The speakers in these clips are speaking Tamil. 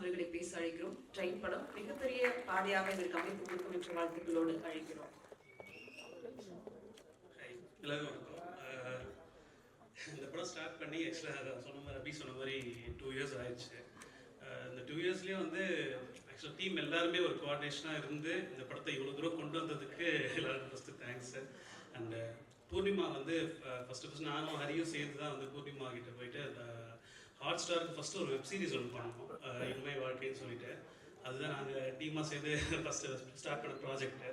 அவர்களை பேச அழைக்கிறோம். ட்ரெயின் படம் மிகப்பெரிய பாதையாக இதற்கு அமைத்து கொடுக்கும் என்ற வாழ்த்துக்களோடு அழைக்கிறோம். இந்த படம் ஸ்டார்ட் பண்ணி ஆக்சுவலாக சொன்ன மாதிரி அபி சொன்ன மாதிரி 2 years ஆயிடுச்சு. இந்த 2 yearsலேயும் வந்து ஆக்சுவலாக டீம் எல்லாருமே ஒரு கோஆர்டினேஷனாக இருந்து இந்த படத்தை இவ்வளோ தூரம் கொண்டு வந்ததுக்கு எல்லாருக்கும் ஃபஸ்ட்டு தேங்க்ஸ். அண்ட் பூர்ணிமா வந்து ஃபஸ்ட்டு நானும் ஹரியும் சேர்ந்து தான் வந்து பூர்ணிமா கிட்ட போயிட்டு ஹாட் ஸ்டாருக்கு ஃபஸ்ட்டு ஒரு வெப் சீரிஸ் ஒன்று பண்ணோம், இனிமை வாழ்க்கைன்னு சொல்லிட்டு. அதுதான் நாங்கள் டீமாக சேர்ந்து ஃபஸ்ட்டு ஸ்டார்ட் பண்ண ப்ராஜெக்ட்டு.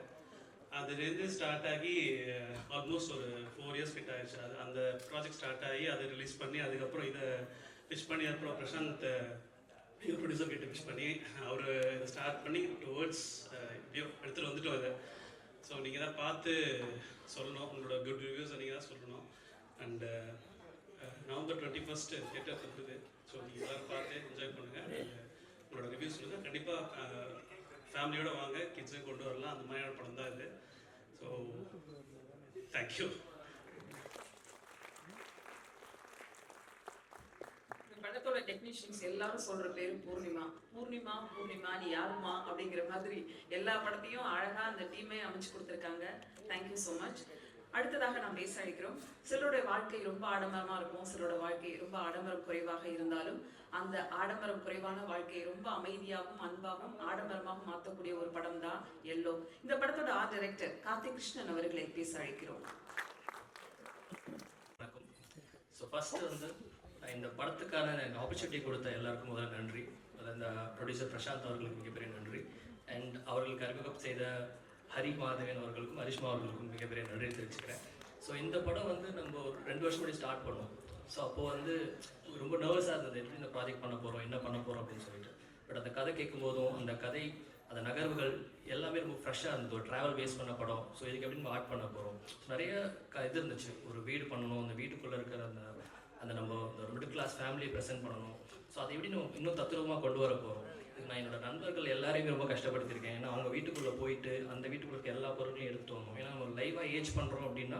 அதுலேருந்து ஸ்டார்ட் ஆகி ஆல்மோஸ்ட் ஒரு 4 years கிட்ட ஆயிடுச்சு. அது அந்த ப்ராஜெக்ட் ஸ்டார்ட் ஆகி அதை ரிலீஸ் பண்ணி அதுக்கப்புறம் இதை பிச் பண்ணி அப்புறம் பிரசாந்த் ப்ரொடியூசர் கிட்ட பிச் பண்ணி அவர் இதை ஸ்டார்ட் பண்ணி டுவர்ட்ஸ் இப்படியோ எடுத்துகிட்டு வந்துட்டோம் இதை. ஸோ நீங்கள் தான் பார்த்து சொல்லணும், உங்களோட குட் ரிவ்யூஸை நீங்கள் தான் சொல்லணும். அண்ட் November 21st தியேட்டர் இருக்குது. ஸோ நீங்கள் எல்லோரும் பார்த்து என்ஜாய் பண்ணுங்கள், உங்களோட ரிவ்யூஸ் சொல்லுங்கள். கண்டிப்பாக ஃபேமிலியோடு வாங்க, கிட்ஸையும் கொண்டு வரலாம், அந்த மாதிரியான படம் தான் இது. So thank you. படத்தோட டெக்னீஷியன்ஸ் எல்லாரும் சொல்ற பேரு பூர்ணிமா. பூர்ணிமா பூர்ணிமா நீ யாருமா அப்படிங்கிற மாதிரி எல்லா படத்தையும் அழகா அந்த டீமே அமைச்சு கொடுத்துருக்காங்க. Thank you so much. அடுத்ததாக நாம் பேச அழைக்கிறோம். சிலருடைய வாழ்க்கை ரொம்ப ஆடம்பரமா இருக்கும், சிலரோட வாழ்க்கை ரொம்ப ஆடம்பரம் குறைவாக இருந்தாலும் அந்த ஆடம்பரம் குறைவான வாழ்க்கையை ரொம்ப அமைதியாகவும் அன்பாகவும் ஆடம்பரமாக மாற்றக்கூடிய ஒரு படம் தான் எல்லோ. இந்த படத்தோட ஆர்ட் டைரக்டர் கார்த்திக் கிருஷ்ணன் அவர்களை பேச அழைக்கிறோம். ஸோ ஃபர்ஸ்ட் வந்து இந்த படத்துக்கான ஆப்பர்ச்சுனிட்டி கொடுத்த எல்லாருக்கும் முதல்ல நன்றி. அந்த ப்ரொடியூசர் பிரசாந்த் அவர்களுக்கு மிகப்பெரிய நன்றி. அண்ட் அவர்களுக்கு அறிமுகம் செய்த ஹரி மாதவன் அவர்களுக்கும் ஹரிஷ்மா அவர்களுக்கும் மிகப்பெரிய நன்றி தெரிவிச்சுக்கிறேன். ஸோ இந்த படம் வந்து நம்ம ஒரு 2 வருஷம் முன்னாடி ஸ்டார்ட் பண்ணோம். ஸோ அப்போது வந்து ரொம்ப நர்வஸாக இருந்தது, எப்படி இந்த ப்ராஜெக்ட் பண்ண போகிறோம், என்ன பண்ண போகிறோம் அப்படின்னு சொல்லிட்டு. பட் அந்த கதை கேட்கும் போதும் அந்த கதை அந்த நகர்வுகள் எல்லாமே ரொம்ப ஃப்ரெஷ்ஷாக இருந்தது. ஒரு ட்ராவல் பேஸ் பண்ண படம். ஸோ இதுக்கு எப்படி நம்ம ஆட் பண்ண போகிறோம், நிறைய இது இருந்துச்சு. ஒரு வீடு பண்ணணும், அந்த வீட்டுக்குள்ளே இருக்கிற அந்த நம்ம ஒரு மிடில் கிளாஸ் ஃபேமிலியை ப்ரெசென்ட் பண்ணணும். ஸோ அதை எப்படி நம்ம இன்னும் தத்துரூபமாக கொண்டு வர போகிறோம். நான் என்னோட நண்பர்கள் எல்லாரையுமே ரொம்ப கஷ்டப்படுத்திருக்கேன். ஏன்னா அவங்க வீட்டுக்குள்ளே போயிட்டு அந்த வீட்டுக்குள்ள எல்லா பொருளையும் எடுத்துட்டு வரணும். ஏன்னா நம்ம லைவாக ஏஜ் பண்ணுறோம் அப்படின்னா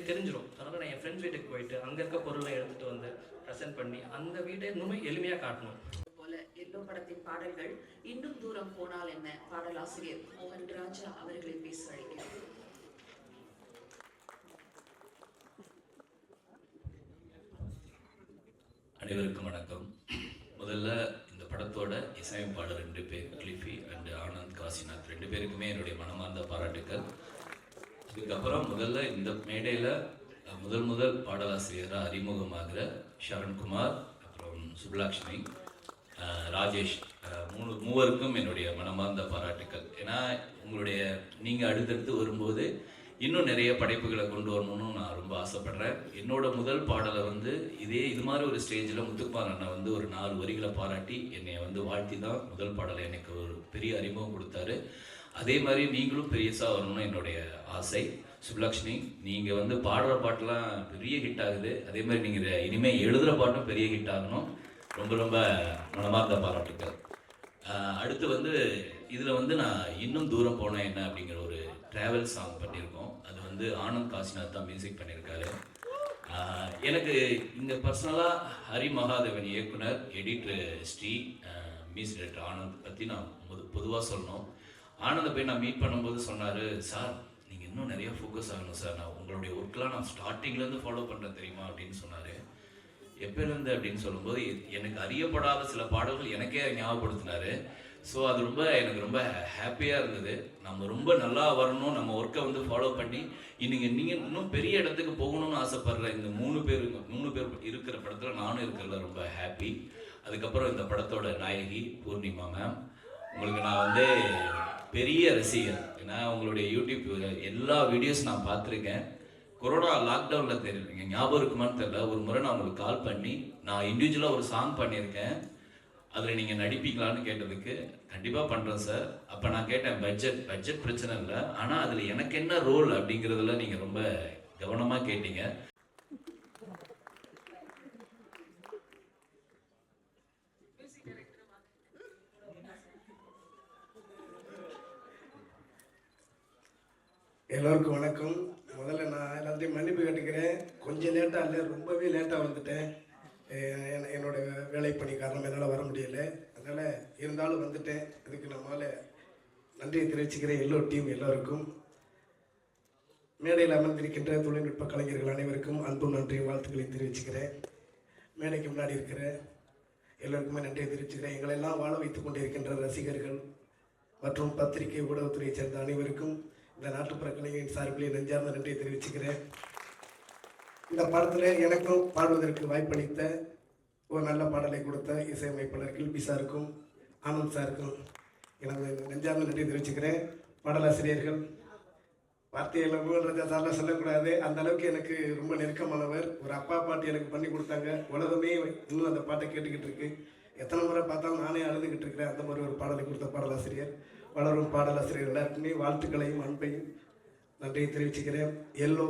தெரிஞ்சிடும். அதனால் நான் என் ஃப்ரெண்ட்ஸ் வீட்டுக்கு போயிட்டு அங்கே இருக்க பொருளை எடுத்துகிட்டு வந்து ப்ரெசென்ட் பண்ணி அந்த வீட்டை இன்னுமே எளிமையாக காட்டணும். போல எல்லோ படத்தின் பாடல்கள் இன்னும் தூரம் போனால் என்ன பாடலாசிரியர் மோகன் ராஜா அவர்களை பேச அழைக்கிறேன். அனைவருக்கும் வணக்கம். முதல்ல இந்த படத்தோட இசையமைப்பாளர் 2 பேர், கிளிஃபி அண்ட் ஆனந்த் காசிநாத், 2 பேருக்குமே என்னுடைய மனமார்ந்த பாராட்டுக்கள். இதுக்கப்புறம் முதல்ல இந்த மேடையில் முதல் பாடலாசிரியராக அறிமுகமாகிற ஷரண்குமார், அப்புறம் சுப்லாக்ஷ்மி, ராஜேஷ், மூவருக்கும் என்னுடைய மனமார்ந்த பாராட்டுக்கள். ஏன்னா உங்களுடைய நீங்கள் அடுத்தடுத்து வரும்போது இன்னும் நிறைய படைப்புகளை கொண்டு வரணும்னு நான் ரொம்ப ஆசைப்படுறேன். என்னோட முதல் பாடலை வந்து இது மாதிரி ஒரு ஸ்டேஜில் முத்துக்குமார் அண்ணா வந்து ஒரு 4 வரிகளை பாராட்டி என்னை வந்து வாழ்த்தி தான் முதல் பாடலை எனக்கு ஒரு பெரிய அறிமுகம் கொடுத்தாரு. அதே மாதிரி நீங்களும் பெரியசாக வரணும்னு என்னுடைய ஆசை. சுப்லக்ஷ்மி, நீங்கள் வந்து பாடுற பாட்டெலாம் பெரிய ஹிட் ஆகுது. அதே மாதிரி நீங்கள் இனிமேல் எழுதுகிற பாட்டும் பெரிய ஹிட் ஆகணும். ரொம்ப ரொம்ப மனமார்ந்த பாராட்டுக்கள். அடுத்து வந்து இதில் வந்து நான் இன்னும் தூரம் போனேன் என்ன அப்படிங்கிற ஒரு ட்ராவல் சாங் பண்ணியிருக்கோம். அது வந்து ஆனந்த் காசிநாத் தான் மியூசிக் பண்ணியிருக்காரு. எனக்கு இந்த பர்சனலாக ஹரி மகாதேவன் இயக்குனர், editor Sri, music director Anand பற்றி நான் பொதுவாக சொல்லணும். ஆனந்தை போய் நான் மீட் பண்ணும்போது சொன்னார், சார் நீங்கள் இன்னும் நிறைய ஃபோக்கஸ் ஆகணும் சார், நான் உங்களுடைய ஒர்க்கெலாம் நான் ஸ்டார்டிங்லேருந்து ஃபாலோ பண்ணுறேன் தெரியுமா அப்படின்னு சொன்னார். எப்போலேருந்து அப்படின்னு சொல்லும்போது எனக்கு அறியப்படாத சில பாடல்கள் எனக்கே ஞாபகப்படுத்தினார். ஸோ அது எனக்கு ரொம்ப ஹாப்பியாக இருந்தது. நம்ம ரொம்ப நல்லா வரணும், நம்ம ஒர்க்கை வந்து ஃபாலோ பண்ணி நீங்கள் இன்னும் பெரிய இடத்துக்கு போகணும்னு ஆசைப்படுற இந்த 3 பேர் இருக்கிற படத்தில் நானும் இருக்கிறதுல ரொம்ப ஹாப்பி. அதுக்கப்புறம் இந்த படத்தோட நாயகி பூர்ணிமா மேம், உங்களுக்கு நான் வந்து பெரிய ரசிகர். ஏன்னா உங்களுடைய யூடியூப் எல்லா வீடியோஸ் நான் பார்த்துருக்கேன். கொரோனா லாக்டவுனில் தெரியல, ஞாபகம் இருக்குமான்னு தெரியல, ஒரு முறை நான் உங்களுக்கு கால் பண்ணி நான் இண்டிவிஜுவலாக ஒரு சாங் பண்ணியிருக்கேன், அதில் நீங்கள் நடிப்பீங்களான்னு கேட்டதுக்கு கண்டிப்பாக பண்ணுறேன் சார். அப்போ நான் கேட்டேன், பட்ஜெட் பிரச்சனை இல்லை, ஆனால் அதில் எனக்கு என்ன ரோல் அப்படிங்கிறதுல நீங்கள் ரொம்ப கவனமாக கேட்டீங்க. எல்லோருக்கும் வணக்கம். முதல்ல நான் எல்லாத்தையும் மன்னிப்பு கேட்டுக்கிறேன். கொஞ்சம் லேட்டாக இல்லை, ரொம்பவே லேட்டாக வந்துட்டேன். என்னோட வேலை பணி காரணம் என்னால் வர முடியலை. அந்த அதனால் இருந்தாலும் வந்துட்டேன். இதுக்கு நான் முதல்ல நன்றியை தெரிவிச்சுக்கிறேன் எல்லோ டீம் எல்லோருக்கும். மேடையில் அமர்ந்திருக்கின்ற தொழில்நுட்ப கலைஞர்கள் அனைவருக்கும் அன்பும் நன்றியும் வாழ்த்துக்களையும் தெரிவிச்சுக்கிறேன். மேடைக்கு முன்னாடி இருக்கிற எல்லோருக்குமே நன்றியை தெரிவிச்சுக்கிறேன். எங்களெல்லாம் வாழ வைத்துக் கொண்டிருக்கின்ற ரசிகர்கள் மற்றும் பத்திரிகை ஊடகத்துறையைச் சேர்ந்த அனைவருக்கும் இந்த நாட்டுப்புற கலைஞரின் சார்பிலே நெஞ்சார்ந்த நன்றியை தெரிவிச்சுக்கிறேன். இந்த படத்தில் எனக்கும் பாடுவதற்கு வாய்ப்பளித்த ஒரு நல்ல பாடலை கொடுத்த இசையமைப்பாளர் கில்பி சாருக்கும் ஆனந்த் சாருக்கும் எனது நெஞ்சார்ந்த நன்றி தெரிவிச்சுக்கிறேன். பாடலாசிரியர்கள் வார்த்தையில் மூன்றதை சார்லாம் சொல்லக்கூடாது, அந்த அளவுக்கு எனக்கு ரொம்ப நெருக்கமானவர். ஒரு அப்பா பாட்டு எனக்கு பண்ணி கொடுத்தாங்க. உலகமே இன்னும் அந்த பாட்டை கேட்டுக்கிட்டு இருக்கு. எத்தனை முறை பார்த்தாலும் நானே அழுதுகிட்டு இருக்கிறேன். அந்த மாதிரி ஒரு பாடலை கொடுத்த பாடலாசிரியர், வளரும் பாடலாசிரியர் எல்லாருக்குமே வாழ்த்துக்களையும் அன்பையும் நன்றியை தெரிவிச்சுக்கிறேன். எல்லோ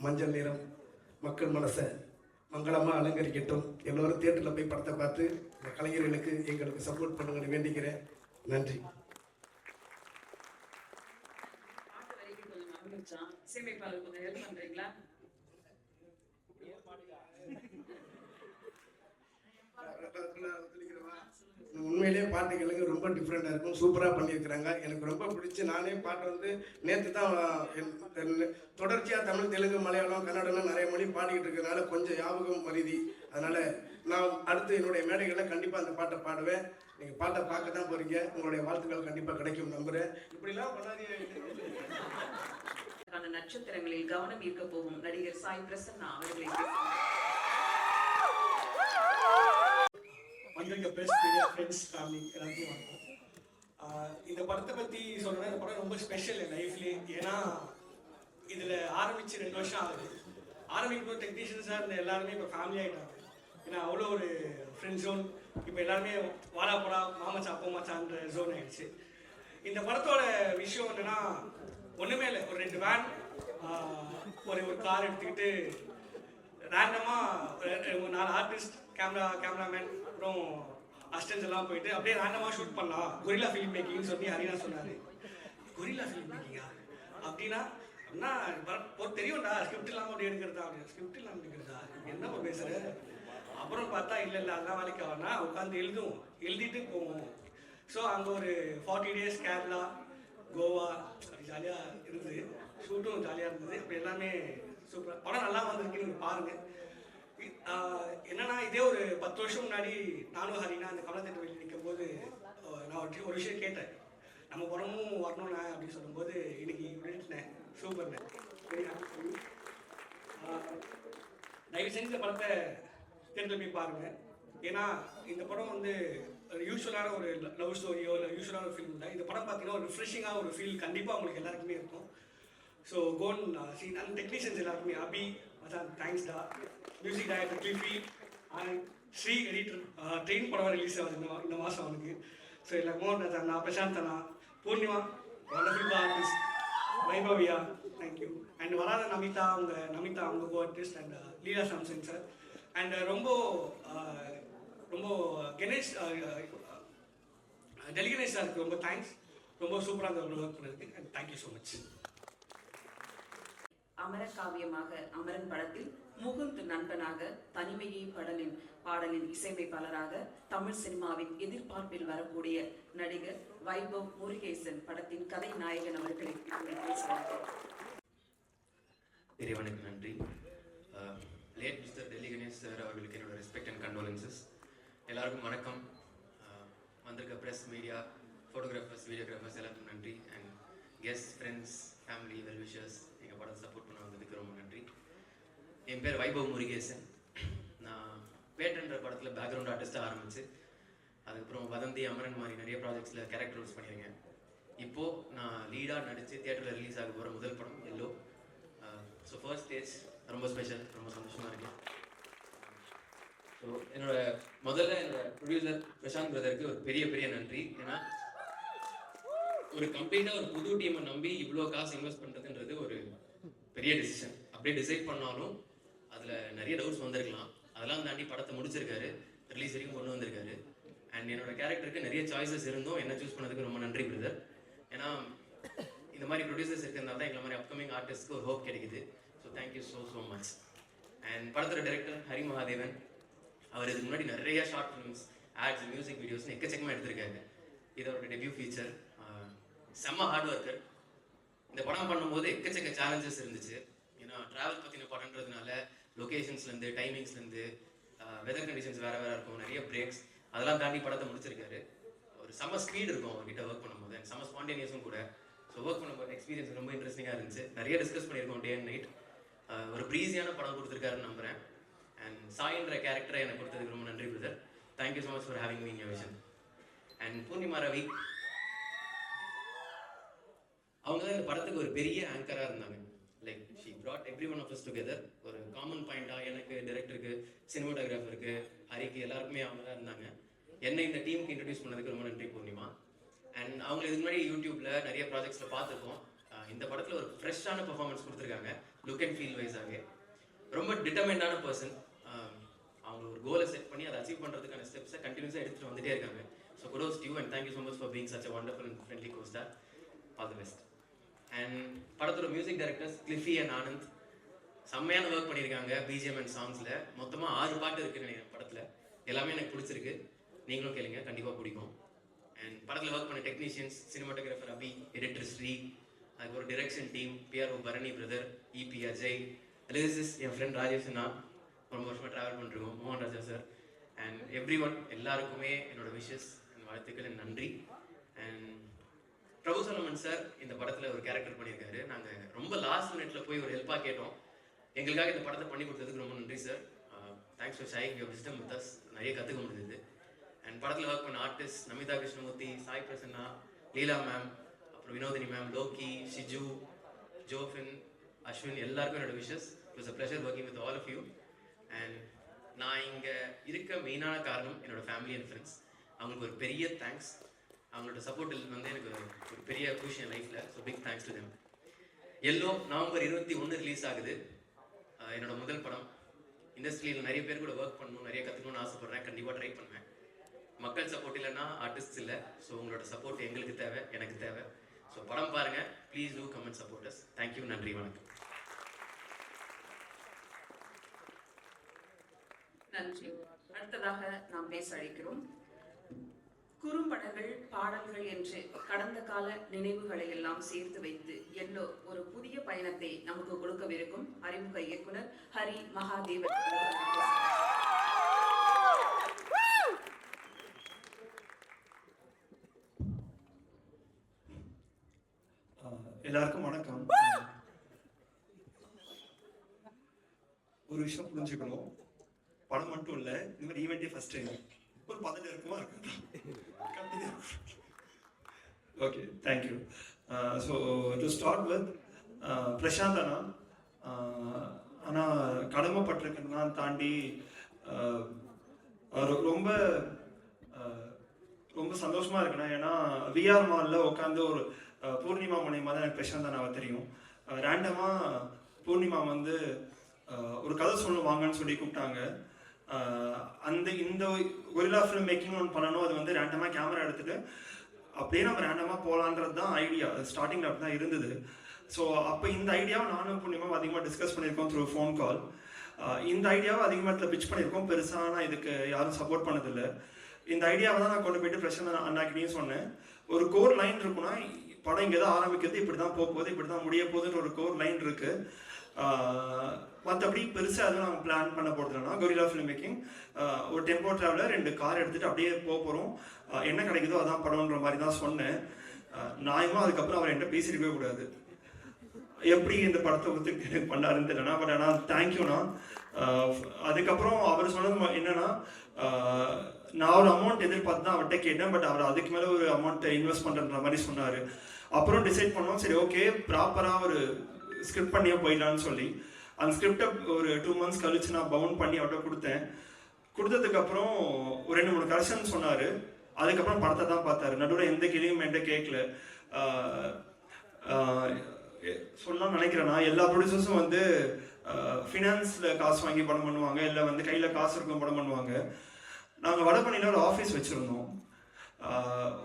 மஞ்சள் நிறம் மக்கள் மனசை மங்களமாக அலங்கரிக்கட்டும். எல்லோரும் தியேட்டரில் போய் படத்தை பார்த்து இந்த கலைஞர்களுக்கு எங்களுக்கு சப்போர்ட் பண்ணுங்கன்னு வேண்டிக்கிறேன். நன்றி. பாட்டு வரைக்கும் கொஞ்சம் மறந்துச்சான். இசையமைப்பாளர் கொஞ்சம் ஹெல்ப் பண்றீங்களா? உண்மையிலேயே பாட்டு கேளுங்க, ரொம்ப டிஃப்ரெண்டாக இருக்கும். சூப்பராக பண்ணியிருக்கிறாங்க. எனக்கு ரொம்ப பிடிச்சி நானே பாட்டு வந்து நேற்று தான் தொடர்ச்சியாக தமிழ், தெலுங்கு, மலையாளம், கன்னடம் நிறைய மொழி பாடிக்கிட்டு இருக்கிறதுனால கொஞ்சம் ஞாபகம் மருதி. அதனால் நான் அடுத்து என்னுடைய மேடைகளில் கண்டிப்பாக அந்த பாட்டை பாடுவேன். நீங்கள் பாட்டை பார்க்க தான் போகிறீங்க. உங்களுடைய வாழ்த்துக்கள் கண்டிப்பாக கிடைக்கும் நம்புகிறேன். இப்படிலாம் பண்ணாதீங்க. நட்சத்திரங்களில் கவனம் ஈர்க்க போகும் நடிகர் சாய் பிரசன்னா அவர்களை வந்திருக்க ப்ரெஸ் மீடியா ஃப்ரெண்ட்ஸ் ஃபேமிலி எல்லாத்தையும் வணக்கம். இந்த படத்தை பற்றி சொல்லணும்னா இந்த படம் ரொம்ப ஸ்பெஷல் என் லைஃப்லேயே. ஏன்னா இதில் ஆரம்பித்து 2 வருஷம் ஆகுது. ஆரம்பிக்கும்போது டெக்னீஷியன்ஸாக இருந்த எல்லாருமே இப்போ ஃபேமிலி ஆகிட்டாங்க. ஏன்னா அவ்வளோ ஒரு ஃப்ரெண்ட் ஜோன். இப்போ எல்லாருமே வாடா போடா மாமச்சா அப்போ மச்சான்ற ஜோன் ஆகிடுச்சு. இந்த படத்தோட விஷயம் என்னென்னா ஒன்றுமே இல்லை. ஒரு 2 வேன் ஒரு கார் எடுத்துக்கிட்டு ரேண்டமாக ஒரு 4 ஆர்டிஸ்ட், கேமராமேன், அப்புறம் அசிஸ்டன்ஸ் எல்லாம் போயிட்டு அப்படியே ரேண்டமாக ஷூட் பண்ணலாம். கொரில்லா ஃபிலிம் மேக்கிங்னு சொல்லி ஹரினா சொன்னார். கொரில்லா ஃபிலிம் மேக்கிங்கா அப்படின்னா அப்படின்னா தெரியும்டா, ஸ்கிரிப்ட் இல்லாமல் அப்படி எடுக்கிறதா? அப்படின்னு ஸ்கிரிப்ட் இல்லாமல் எடுக்கிறதா என்ன பேசுகிற? அப்புறம் பார்த்தா இல்லை அதெல்லாம் வேலைக்கு ஆகனா உட்காந்து எழுதிட்டு போவோம். ஸோ அங்கே ஒரு 40 days கேரளா, கோவா அப்படி ஜாலியாக இருந்தது. ஷூட்டும் ஜாலியாக இருந்தது. அப்படி எல்லாமே சூப்பராக படம் நல்லா வந்திருக்கு. நீங்கள் பாருங்கள். என்னன்னா இதே ஒரு 10 வருஷம் முன்னாடி நானும் ஹரினா அந்த கமலத்திட்ட வெளியே நிற்கும் போது நான் ஒரு விஷயம் கேட்டேன். நம்ம படமும் வரணும்ண்ணே அப்படின்னு சொல்லும்போது இன்னைக்கு விட்டுட்டேன். சூப்பர்ண்ணே. தயவு செஞ்சு இந்த படத்தை தேர்தல் போய் பாருங்கள். ஏன்னா இந்த படம் வந்து யூஸ்வலான ஒரு லவ் ஸ்டோரியோ இல்லை யூஸ்வலான ஒரு ஃபிலிம் இல்லை. இந்த படம் பார்த்தீங்கன்னா ஒரு ரிஃப்ரெஷிங்காக ஒரு ஃபீல் கண்டிப்பாக உங்களுக்கு எல்லாருக்குமே இருக்கும். ஸோ கோன் சீன் அந்த டெக்னீஷியன்ஸ் எல்லாருக்குமே அபி மச்சான் தேங்க்ஸ்டா, music director கிளிஃபி and Sri editor train படம் ரிலீஸ் ஆகுது இந்த மாதம் அவனுக்கு. ஸோ இல்லை மோகன் ராஜா, பிரசாந்த் அண்ணா, Purnima, wonderful artist, வைபவியா, thank you. And வராத நமிதா அவங்க co artist and Leela Samson sir. And ரொம்ப கணேஷ் டெலிகணேஷ் சாருக்கு ரொம்ப தேங்க்ஸ். ரொம்ப சூப்பராக அந்த ஒர்க் பண்ணதுக்கு அண்ட் தேங்க்யூ ஸோ மச். அமரகாவியமாக அமரன் படத்தில் முகுந்த் நண்பனாக தனிமையை பாடலின் இசையமைப்பாளராக தமிழ் சினிமாவின் எதிர்பார்ப்பில் வரக்கூடிய நடிகர் வைபவ் முருகேசன் படத்தின் கதை நாயகன் அவர்களை இறைவனுக்கு நன்றி. Late mister Delhi Ganesh sir அவர்களுக்கு என்னோட ரெஸ்பெக்ட் அண்ட் கண்டோலன்சஸ். எல்லாருக்கும் வணக்கம். வந்திருக்க ப்ரெஸ், மீடியா, ஃபோட்டோகிராஃபர்ஸ், வீடியோகிராஃபர்ஸ் எல்லாருக்கும் நன்றி. And guest, friends, family, well-wishers எங்கள் படத்தை சப்போர்ட் பண்ண வந்ததுக்கு ரொம்ப நன்றி. என் பேர் வைபவ் முருகேசன். நான் வேட்டன்ற படத்தில் பேக்ரவுண்ட் ஆர்டிஸ்ட்டாக ஆரம்பிச்சு அதுக்கப்புறம் வதந்தி, அமரன் மாதிரி நிறைய ப்ராஜெக்ட்ஸில் கேரக்டர் ரோல்ஸ் பண்ணியிருக்கேன். இப்போது நான் லீடாக நடித்து தியேட்டரில் ரிலீஸ் ஆக போகிற முதல் படம் எல்லோ. ஸோ ஃபர்ஸ்ட் ஸ்டேஜ் ரொம்ப ஸ்பெஷல், ரொம்ப சந்தோஷமாக இருக்கேன். ஸோ முதல்ல என்னோட ப்ரொடியூசர் பிரசாந்த் பிரதருக்கு ஒரு பெரிய நன்றி. ஏன்னா ஒரு கம்ப்ளீட்டாக ஒரு புது டீமை நம்பி இவ்வளோ காசு இன்வெஸ்ட் பண்ணுறதுன்றது ஒரு பெரிய டிசிஷன். அப்படியே டிசைட் பண்ணாலும் அதில் நிறைய டவுட்ஸ் வந்திருக்கலாம். அதெல்லாம் தாண்டி படத்தை முடிச்சிருக்காரு, ரிலீஸ் வரைக்கும் கொண்டு வந்திருக்காரு. அண்ட் என்னோட கேரக்டருக்கு நிறைய சாய்ஸஸ் இருந்தும் என்ன சூஸ் பண்ணதுக்கு ரொம்ப நன்றி பிரதர். ஏன்னா இந்த மாதிரி ப்ரொடியூசர்ஸ் இருக்கிறதுனால தான் எங்களை மாதிரி அப்கமிங் ஆர்டிஸ்ட்க்கு ஒரு ஹோப் கிடைக்குது. So thank you so much. And படத்தோட டைரக்டர் ஹரி மகாதேவன். அவர் இதுக்கு முன்னாடி நிறைய short films, ads, music videos எக்கச்சக்கமாக எடுத்திருக்காரு. இதோட டெபியூ ஃபீச்சர். செம்ம ஹார்ட் ஒர்க்கர். இந்த படம் பண்ணும்போது எக்கச்சக்க சேலஞ்சஸ் இருந்துச்சு. ஏன்னா ட்ராவல் பற்றின படம்ன்றதுனால லொக்கேஷன்ஸ்லேருந்து டைமிங்ஸ்லேருந்து வெதர் கண்டிஷன்ஸ் வேறு வேறு இருக்கும், நிறைய பிரேக்ஸ், அதெல்லாம் தாண்டி படத்தை முடிச்சிருக்காரு. ஒரு செம்ம ஸ்பீட் இருக்கும் அவர்கிட்ட ஒர்க் பண்ணும்போது, அண்ட் செம்ம ஸ்பான்டேனியஸும் கூட. ஸோ ஒர்க் பண்ணும்போது எக்ஸ்பீரியன்ஸ் ரொம்ப இன்ட்ரெஸ்டிங்காக இருந்துச்சு. நிறைய டிஸ்கஸ் பண்ணியிருக்கோம் டே அண்ட் நைட். ஒரு ப்ரீஸியான படம் கொடுத்துருக்காருன்னு நம்புகிறேன். அண்ட் சாயின்ற கேரக்டரை எனக்கு கொடுத்ததுக்கு ரொம்ப நன்றி brother. Thank you so much for having me in your vision. And Poornima Ravi, அவங்க தான் இந்த படத்துக்கு ஒரு பெரிய ஆங்கராக இருந்தாங்க. Like she brought every one of us together. ஒரு காமன் பாயிண்டாக எனக்கு, டைரக்டருக்கு, சினிமாட்டோகிராஃபருக்கு, ஹரிக்கு, எல்லாருக்குமே அவங்க தான் இருந்தாங்க. என்னை இந்த டீமுக்கு இன்ட்ரடியூஸ் பண்ணதுக்கு ரொம்ப நன்றி பூர்ணிமா. அண்ட் அவங்க இதுக்கு முன்னாடி யூடியூப்ல நிறைய ப்ராஜெக்ட்ஸில் பார்த்துருக்கோம். இந்த படத்தில் ஒரு ஃப்ரெஷ்ஷான பர்ஃபார்மன்ஸ் கொடுத்துருக்காங்க. லுக் அண்ட் ஃபீல் வைஸாகவே ரொம்ப டிட்டர்மெண்டான பர்சன். அவங்க ஒரு கோலை செட் பண்ணி அதை அச்சீவ் பண்ணுறதுக்கான ஸ்டெப்ஸை கண்டினியூஸாக எடுத்துகிட்டு வந்துட்டே இருக்காங்க. So kudos to you and thank you so much for being such a wonderful and friendly co-star. All the best. And படத்தோட மியூசிக் டைரக்டர்ஸ் கிளிஃபி அண்ட் ஆனந்த் செம்மையான ஒர்க் பண்ணியிருக்காங்க. பிஜிஎம் அண்ட் சாங்ஸில் மொத்தமாக 6 பாட்டு இருக்குன்னு நினைக்கிறேன் படத்தில். எல்லாமே எனக்கு பிடிச்சிருக்கு. நீங்களும் கேளுங்க, கண்டிப்பாக பிடிக்கும். அண்ட் படத்தில் ஒர்க் பண்ண technicians, cinematographer Abhi, editor Sri, அதுக்கு ஒரு direction team PRO Bharani brother, EP Ajay, lyricist என் ஃப்ரெண்ட் ராஜேஷ், நான் ரொம்ப வருஷமாக ட்ராவல் பண்ணிருக்கோம், மோகன் Raja sir, and everyone, எல்லாருக்குமே என்னோட விஷஸ் அண்ட் வாழ்த்துக்கள் அண்ட் நன்றி. அண்ட் பிரபு சலமன் சார் இந்த படத்தில் ஒரு கேரக்டர் பண்ணியிருக்காரு. நாங்கள் ரொம்ப லாஸ்ட் மினிட்ல போய் ஒரு ஹெல்ப்பாக கேட்டோம். எங்களுக்காக இந்த படத்தை பண்ணி கொடுத்ததுக்கு ரொம்ப நன்றி sir. Thanks for sharing your wisdom with us. நிறைய கற்றுக்க முடியுது. அண்ட் படத்தில் ஒர்க் பண்ண ஆர்டிஸ்ட் நமிதா கிருஷ்ணமூர்த்தி, சாய் பிரசன்னா, லீலா மேம், அப்புறம் வினோதினி மேம், லோக்கி, ஷிஜு, ஜோஃபின், அஸ்வின், எல்லாருக்கும் என்னோட wishes. It was a pleasure working with all of you. And நான் இங்கே இருக்க மெயினான காரணம் என்னோட ஃபேமிலி அண்ட் ஃப்ரெண்ட்ஸ். அவங்களுக்கு ஒரு பெரிய தேங்க்ஸ். அவங்களோட சப்போர்ட் வந்து எனக்கு ஒரு பெரிய புஷ் என் லைஃப்பில். So big thanks to them. Yellow November 21 release ஆகுது. என்னோட முதல் படம். இண்டஸ்ட்ரியில் நிறைய பேர் கூட ஒர்க் பண்ணணும், நிறைய கற்றுக்கணும்னு ஆசைப்பட்றேன். கண்டிப்பாக ட்ரை பண்ணுவேன். மக்கள் சப்போர்ட் இல்லைன்னா ஆர்டிஸ்ட் இல்லை. ஸோ உங்களோட சப்போர்ட் எங்களுக்கு தேவை, எனக்கு தேவை. ஸோ படம் பாருங்கள், please do come and support us. Thank you, நன்றி, வணக்கம். நன்றி. அடுத்ததாக நாம் பேச அழைக்கிறோம். குறும்படங்கள், பாடல்கள் என்று கடந்த கால நினைவுகளை எல்லாம் சேர்த்து வைத்து எல்லோ ஒரு புதிய பயணத்தை நமக்கு கொடுக்கவிருக்கும் அறிமுக இயக்குனர் ஹரி மகாதேவன். எல்லாருக்கும் வணக்கம். ஒரு விஷயம் புரிஞ்சுக்கணும், படம் மட்டும் இல்லை, இந்த மாதிரி ஈவெண்ட்டே ஃபர்ஸ்ட் டைம். ஒரு பதட்டம் இருக்குமா இருக்கு. Okay, thank you. So to start with Prashanth அண்ணா. ஆனால் கடமைப்பட்டிருக்கிறதுலாம் தாண்டி ரொம்ப ரொம்ப சந்தோஷமாக இருக்குண்ணா. ஏன்னா விஆர் மாலில் உட்காந்து ஒரு பூர்ணிமா மூலியமாக தான் எனக்கு பிரசாந்த் அண்ணாவை தெரியும். ரேண்டமாக பூர்ணிமா வந்து ஒரு கதை சொல்லுவாங்கன்னு சொல்லி கூப்பிட்டாங்க. இந்த கொரில்லா ஃபிலிம் மேக்கிங் ஒன்று பண்ணணும். அது வந்து ரேண்டமாக கேமரா எடுத்துகிட்டு அப்படியே நம்ம ரேண்டமாக போகலான்றது தான் ஐடியா. ஸ்டார்டிங்கில் அப்படி தான் இருந்தது. ஸோ அப்போ இந்த ஐடியாவை நானும் பூர்ணிமாவும் அதிகமாக டிஸ்கஸ் பண்ணியிருக்கோம் த்ரூ ஃபோன் கால். இந்த ஐடியாவை அதிகமாக இடத்துல பிச் பண்ணியிருக்கோம். பெருசாக நான் இதுக்கு யாரும் சப்போர்ட் பண்ணதில்லை. இந்த ஐடியாவை தான் நான் கொண்டு போயிட்டு பிரசாந்த் அண்ணாக்கிட்டையும் சொன்னேன். ஒரு கோர் லைன் இருக்குன்னா, படம் இங்கே தான் ஆரம்பிக்கிறது, இப்படி தான் போகுது, இப்படி தான் முடிய போகுதுன்ற ஒரு கோர் லைன் இருக்குது. மற்றபடி பெருசாக அதுவும் நாங்கள் பிளான் பண்ண போகிறதுனா கொரில்லா ஃபிலிம் மேக்கிங் ஒரு டெம்போ ட்ராவலர் 2 கார் எடுத்துகிட்டு அப்படியே போகிறோம். என்ன கிடைக்குதோ அதான் படம்ன்ற மாதிரி தான் சொன்னேன். நியாயமாக அதுக்கப்புறம் அவர் என்கிட்ட பேசியிருக்கவே கூடாது. எப்படி இந்த படத்தை ஒத்துக்கு பண்ணாருன்னு தெரியலனா. பட் ஆனால் தேங்க்யூண்ணா. அதுக்கப்புறம் அவர் சொன்னது என்னன்னா, நான் ஒரு அமௌண்ட் எதிர்பார்த்து தான் அவர்கிட்ட கேட்டேன். பட் அவர் அதுக்கு மேலே ஒரு அமௌண்ட்டை இன்வெஸ்ட் பண்ணுற மாதிரி சொன்னார். அப்புறம் டிசைட் பண்ணோம், சரி ஓகே ப்ராப்பராக ஒரு ஸ்கிரிப்ட் பண்ணியே போயிடலான்னு சொல்லி அந்த ஸ்கிரிப்டை ஒரு 2 months கழிச்சு நான் பவுண்ட் பண்ணி அவர்கிட்ட கொடுத்தேன். கொடுத்ததுக்கப்புறம் ஒரு 2-3 கரெக்ஷன் சொன்னார். அதுக்கப்புறம் படத்தை தான் பார்த்தாரு. நடுவில் எந்த கேள்வியும் என்கிட்ட கேட்கல. சொல்லலாம் நினைக்கிறேன்னா, எல்லா ப்ரொடியூசர்ஸும் வந்து ஃபினான்ஸில் காசு வாங்கி படம் பண்ணுவாங்க, இல்லை வந்து கையில் காசு இருக்கும் படம் பண்ணுவாங்க. நாங்கள் வடபழனியில் ஒரு ஆஃபீஸ் வச்சுருந்தோம்.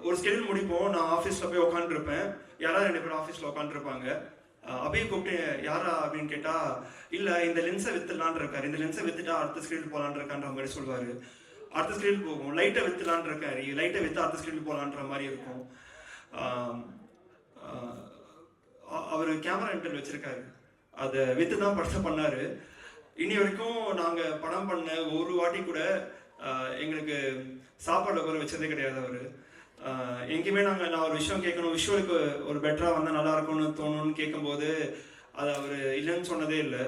ஒரு ஸ்கெடியூல் முடிப்போம். நான் ஆஃபீஸில் போய் உட்காந்துருப்பேன். யாராவது 2 பேர் ஆஃபீஸில் உட்காந்துருப்பாங்க. அப்படியே கூப்பிட்டு யாரா அப்படின்னு கேட்டால், இல்லை இந்த லென்ஸை வித்துடலான் இருக்காரு, இந்த லென்ஸை வித்துட்டா அடுத்த ஸ்கெடியூல் போகலான் இருக்கான்ற மாதிரி சொல்லுவார். அடுத்த ஸ்கிரீன் போகும். லைட்டை விற்றுலான் இருக்காரு, லைட்டை விற்று அடுத்த ஸ்கிரீன் போகலான்ற மாதிரி இருக்கும். அவர் கேமரா இன்டர்வியூ வச்சுருக்காரு, அதை விற்று தான் படத்தை பண்ணார். இனி வரைக்கும் நாங்கள் படம் பண்ண ஒரு வாட்டி கூட எங்களுக்கு சாப்பாடு உட்கார வச்சதே கிடையாது அவர். எங்கேயுமே நான் ஒரு விஷயம் கேட்கணும், விஷுவலுக்கு ஒரு பெட்டராக வந்தால் நல்லா இருக்கும்னு தோணுன்னு கேட்கும்போது அது அவர் இல்லைன்னு சொன்னதே இல்லை.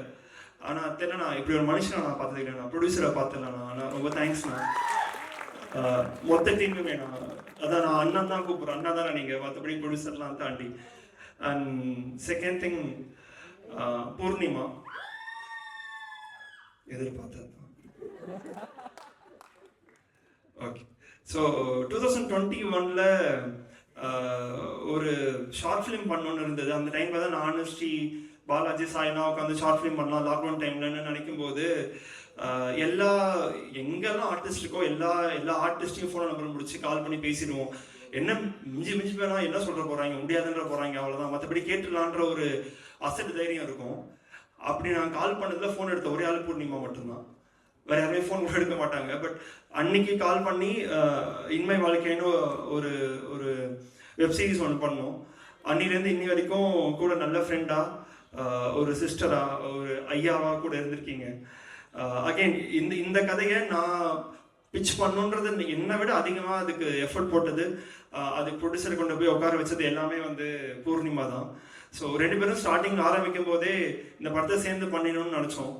ஆனால் தெரியல, நான் இப்படி ஒரு மனுஷனை நான் பார்த்தது இல்லை, நான் ப்ரொடியூசரை பார்த்துடலாம். நான் ரொம்ப தேங்க்ஸ்ண்ணா. மொத்த டீமுமே அதான் நான் அண்ணன் தான் கூப்பிட்றேன், அண்ணா தானே நீங்கள், மற்றபடி ப்ரொடியூசர்லாம் தாண்டி. அண்ட் செகண்ட் திங், பூர்ணிமா எதிர்பார்த்தது. ஓகே, ஸோ 2021 ஒரு ஷார்ட் ஃபிலிம் பண்ணணுன்னு இருந்தது. அந்த டைமில் தான் நான் ஸ்ரீ பாலாஜி சாய்னா உட்காந்து ஷார்ட் ஃபிலிம் பண்ணலாம் லாக்டவுன் டைம்லன்னு நினைக்கும் போது எங்கெல்லாம் ஆர்டிஸ்ட் இருக்கோ எல்லா ஆர்டிஸ்டையும் ஃபோன் நம்பர் முடிச்சு கால் பண்ணி பேசிடுவோம். என்ன மிஞ்சி போனா என்ன சொல்ற போறாங்க, முடியாதுன்ற போறாங்க, அவ்வளோதான், மற்றபடி கேட்டுடலான்ற ஒரு அசட் தைரியம் இருக்கும். அப்படி நான் கால் பண்ணதுல ஃபோன் எடுத்த ஒரே ஆள் பூர்ணிமா மட்டும்தான், வேற யாருமே ஃபோன் கூட எடுக்க மாட்டாங்க. பட் அன்னைக்கு கால் பண்ணி இன்மை வாழ்க்கைன்னு ஒரு ஒரு வெப்சீரிஸ் ஒன்று பண்ணோம். அன்னிலேருந்து இன்னி வரைக்கும் கூட நல்ல ஃப்ரெண்டா, ஒரு சிஸ்டரா, ஒரு ஐயாவா கூட இருந்திருக்கீங்க. அகைன் இந்த கதையை நான் பிச் பண்ணுன்றது என்னை விட அதிகமாக அதுக்கு எஃபர்ட் போட்டது, அதுக்கு ப்ரொடியூசரை கொண்டு போய் உட்கார வச்சது எல்லாமே பூர்ணிமா தான். ஸோ 2 பேரும் ஸ்டார்டிங் ஆரம்பிக்கும் போதே இந்த படத்தை சேர்ந்து பண்ணிடணும்னு நினச்சோம்.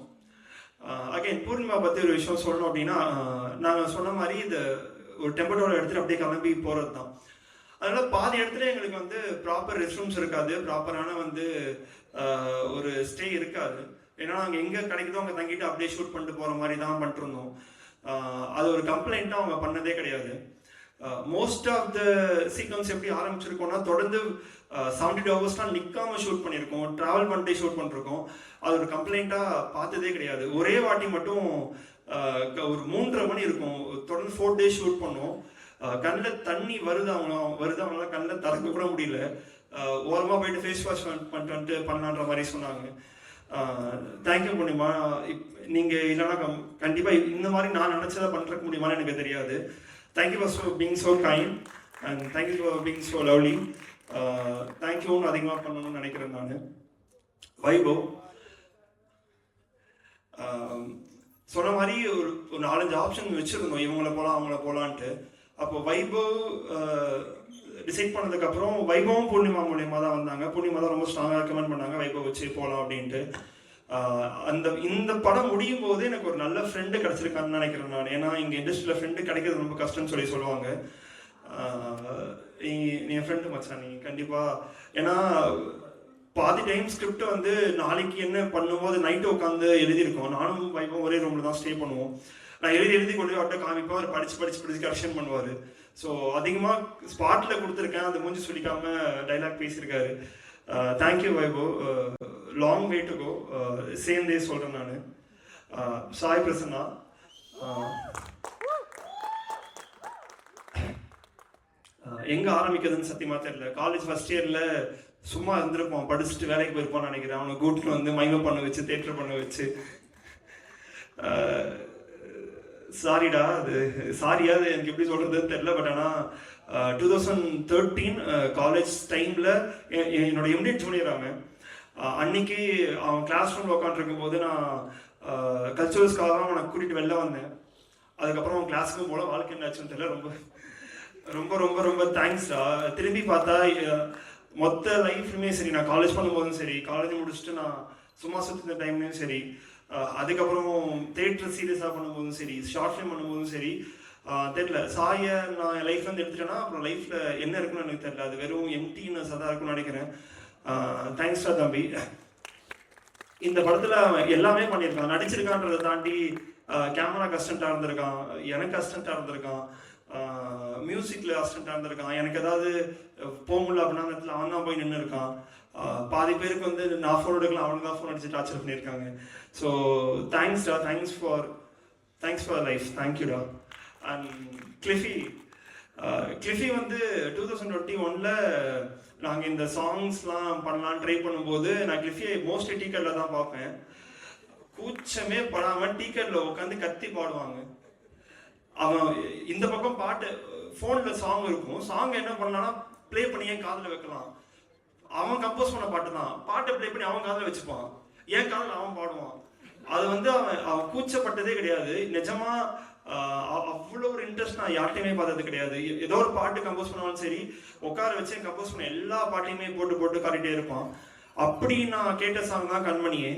அகைன் பூர்ணிமா பற்றி ஒரு விஷயம் சொல்லணும் அப்படின்னா, நாங்கள் சொன்ன மாதிரி இது ஒரு டெம்பர்டோட எடுத்துகிட்டு அப்படியே கிளம்பி போகிறது தான். அதனால் பாதி இடத்துல எங்களுக்கு ப்ராப்பர் ரெஸ்ட் ரூம்ஸ் இருக்காது, ப்ராப்பரான ஒரு ஸ்டே இருக்காது. ஏன்னா நாங்கள் எங்கே கிடைக்குதோ அங்கே தங்கிட்டு அப்படியே ஷூட் பண்ணிட்டு போகிற மாதிரி தான் பண்ணிட்டுருந்தோம். அது ஒரு கம்ப்ளைண்ட்டாக அவங்க பண்ணதே கிடையாது. மோஸ்ட் ஆஃப் த சீக்வன்ஸ் எப்படி ஆரம்பிச்சிருக்கோம்னா, தொடர்ந்து 72 ஹவர்ஸ்லாம் நிற்காம ஷூட் பண்ணியிருக்கோம், ட்ராவல் பண்ணிட்டே ஷூட் பண்ணிருக்கோம். அது ஒரு கம்ப்ளைண்ட்டாக பார்த்ததே கிடையாது. ஒரே வாட்டி மட்டும் ஒரு 3:30 மணி இருக்கும், தொடர்ந்து 4 days ஷூட் பண்ணோம். கண்ணில் தண்ணி வருது, அவங்களாம் கண்ணில் திறக்க கூட முடியல. ஓரமாக போயிட்டு ஃபேஸ் வாஷ் பண்ணிட்டு பண்ணலான்ற மாதிரி சொன்னாங்க. தேங்க்யூ பூர்ணிமா. நீங்கள் இல்லைன்னா கண்டிப்பாக இந்த மாதிரி நான் நினச்சதை பண்ணுறதுக்கு முடியுமான்னு எனக்கு தெரியாது. Thank you for being so kind and thank you for being so lovely. தேங்க்யூன்னு அதிகமாக பண்ணணும்னு நினைக்கிறேன் நான். வைபவ் சொன்ன மாதிரி ஒரு 4-5 ஆப்ஷன் வச்சுருந்தோம், இவங்கள போகலாம் அவங்கள போகலான்ட்டு. அப்போ வைபவ் டிசைட் பண்ணதுக்கப்புறம் வைபவும் பூர்ணிமா மூலியமாக தான் வந்தாங்க. பூர்ணிமா தான் ரொம்ப ஸ்ட்ராங்காக ரெக்கமெண்ட் பண்ணாங்க வைபவ் வச்சு போகலாம் அப்படின்ட்டு. இந்த படம் முடியும் போது எனக்கு ஒரு நல்ல ஃப்ரெண்டு கிடச்சிருக்கான்னு நினைக்கிறேன் நான். ஏன்னா இங்கே இண்டஸ்ட்ரியில் ஃப்ரெண்டு கிடைக்கிறது ரொம்ப கஷ்டம்னு சொல்லுவாங்க. நீ என் ஃப்ரெண்டு மச்சான், நீ கண்டிப்பாக. ஏன்னா பாதி டைம் ஸ்கிரிப்ட் நாளைக்கு என்ன பண்ணும்போது நைட்டு உட்காந்து எழுதியிருக்கோம். நானும் வைபவம் ஒரே ரூமில் தான் ஸ்டே பண்ணுவோம். நான் எழுதி கொண்டு போய் அவர்கிட்ட காமிப்பேன், அவர் படித்து கரெக்ஷன் பண்ணுவார். ஸோ அதிகமாக ஸ்பாட்டில் கொடுத்துருக்கேன், அந்த மூஞ்சி சொல்லிக்காம டைலாக் பேசியிருக்காரு. Thank you Vaibhav, long way to go. Same day சொல்கிறேன் நான். சாய் பிரசன்னா, எங்கே ஆரம்பிக்கிறதுன்னு சத்தியமாக தெரியல. காலேஜ் ஃபர்ஸ்ட் இயரில் சும்மா இருந்திருப்போம், படிச்சுட்டு வேலைக்கு போயிருப்போம்னு நினைக்கிறேன். அவனை கூட்டின்னு மைமை பண்ண வச்சு தியேட்டர் பண்ண வச்சு. சாரிடா, அது சாரியாது எனக்கு எப்படி சொல்கிறதுன்னு தெரில. பட் ஆனால் 2013 காலேஜ் டைமில் என்னோட எம்டெக் ஜூனியர் அவன். அன்னைக்கு அவன் கிளாஸ் ரூமில் உட்காந்துருக்கும் போது நான் கல்ச்சுரல்ஸ்க்காக அவனை கூட்டிகிட்டு வெளில வந்தேன். அதுக்கப்புறம் அவன் கிளாஸுக்கும் போல, வாழ்க்கை என்னாச்சுன்னு தெரியல. ரொம்ப ரொம்ப ரொம்ப ரொம்ப தேங்க்ஸ்டா. திரும்பி பார்த்தா மொத்த லைஃப்லையுமே சரி, நான் காலேஜ் பண்ணும்போதும் சரி, காலேஜ் முடிச்சுட்டு நான் சும்மா சுற்றின டைம்லையும் சரி, அதுக்கப்புறம் தேட்டர் சீரியஸாக பண்ணும்போதும் சரி, ஷார்ட் ஃபிலிம் பண்ணும்போதும் சரி, தெரியல சாயை நான் என் லைஃப்லேருந்து எடுத்துட்டேன்னா அப்புறம் லைஃப்பில் என்ன இருக்குன்னு எனக்கு தெரியல. அது வெறும் எம்டினஸ் தான் இருக்குன்னு நினைக்கிறேன். தேங்க்ஸ்டா தம்பி. இந்த படத்தில் எல்லாமே பண்ணியிருக்கான், நடிச்சிருக்கான்றதை தாண்டி கேமரா அசிஸ்டண்ட்டாக இருந்திருக்கான், எனக்கு அசிஸ்டண்ட்டாக இருந்திருக்கான், மியூசிக்கில் அசிஸ்டண்ட்டாக இருந்திருக்கான். எனக்கு ஏதாவது போக முடியல அப்படின்னா அந்த இடத்துல அவன் தான் போய் நின்று இருக்கான். பாதி பேருக்கு நான் ஃபோன் எடுக்கலாம், அவனுக்கு தான் ஃபோன் அடிச்சு டார்ச்சர் பண்ணியிருக்காங்க. ஸோ தேங்க்ஸ்டா, தேங்க்ஸ் ஃபார் லைஃப். தேங்க்யூடா. அண்ட் கிளிஃபி 2021 நாங்கள் இந்த சாங்ஸ்லாம் பண்ணலான்னு ட்ரை பண்ணும்போது நான் கிளிஃபியை மோஸ்ட்லி டீக்கெட்டில் தான் பார்ப்பேன். கூச்சமே படாமல் டீக்கெட்டில் உட்காந்து கத்தி பாடுவாங்க. அவன் இந்த பக்கம் பாட்டு ஃபோனில் சாங் இருக்கும், சாங் என்ன பண்ணலான்னா ப்ளே பண்ணி என் காதில் வைக்கலாம். அவன் கம்போஸ் பண்ண பாட்டு தான், பாட்டை ப்ளே பண்ணி அவன் காதில் வச்சுப்பான், என் காதில் அவன் பாடுவான். அது வந்து அவன் கூச்சப்பட்டதே கிடையாது. நிஜமா அவ்வளோ ஒரு இன்ட்ரெஸ்ட் நான் யார்ட்டையுமே பார்த்தது கிடையாது. ஏதோ ஒரு பாட்டு கம்போஸ் பண்ணாலும் சரி, உட்கார வச்சு கம்போஸ் பண்ண எல்லா பாட்டையுமே போட்டு போட்டு காட்டிகிட்டே இருப்பான். அப்படி நான் கேட்ட சாங் தான் கண்மணியே.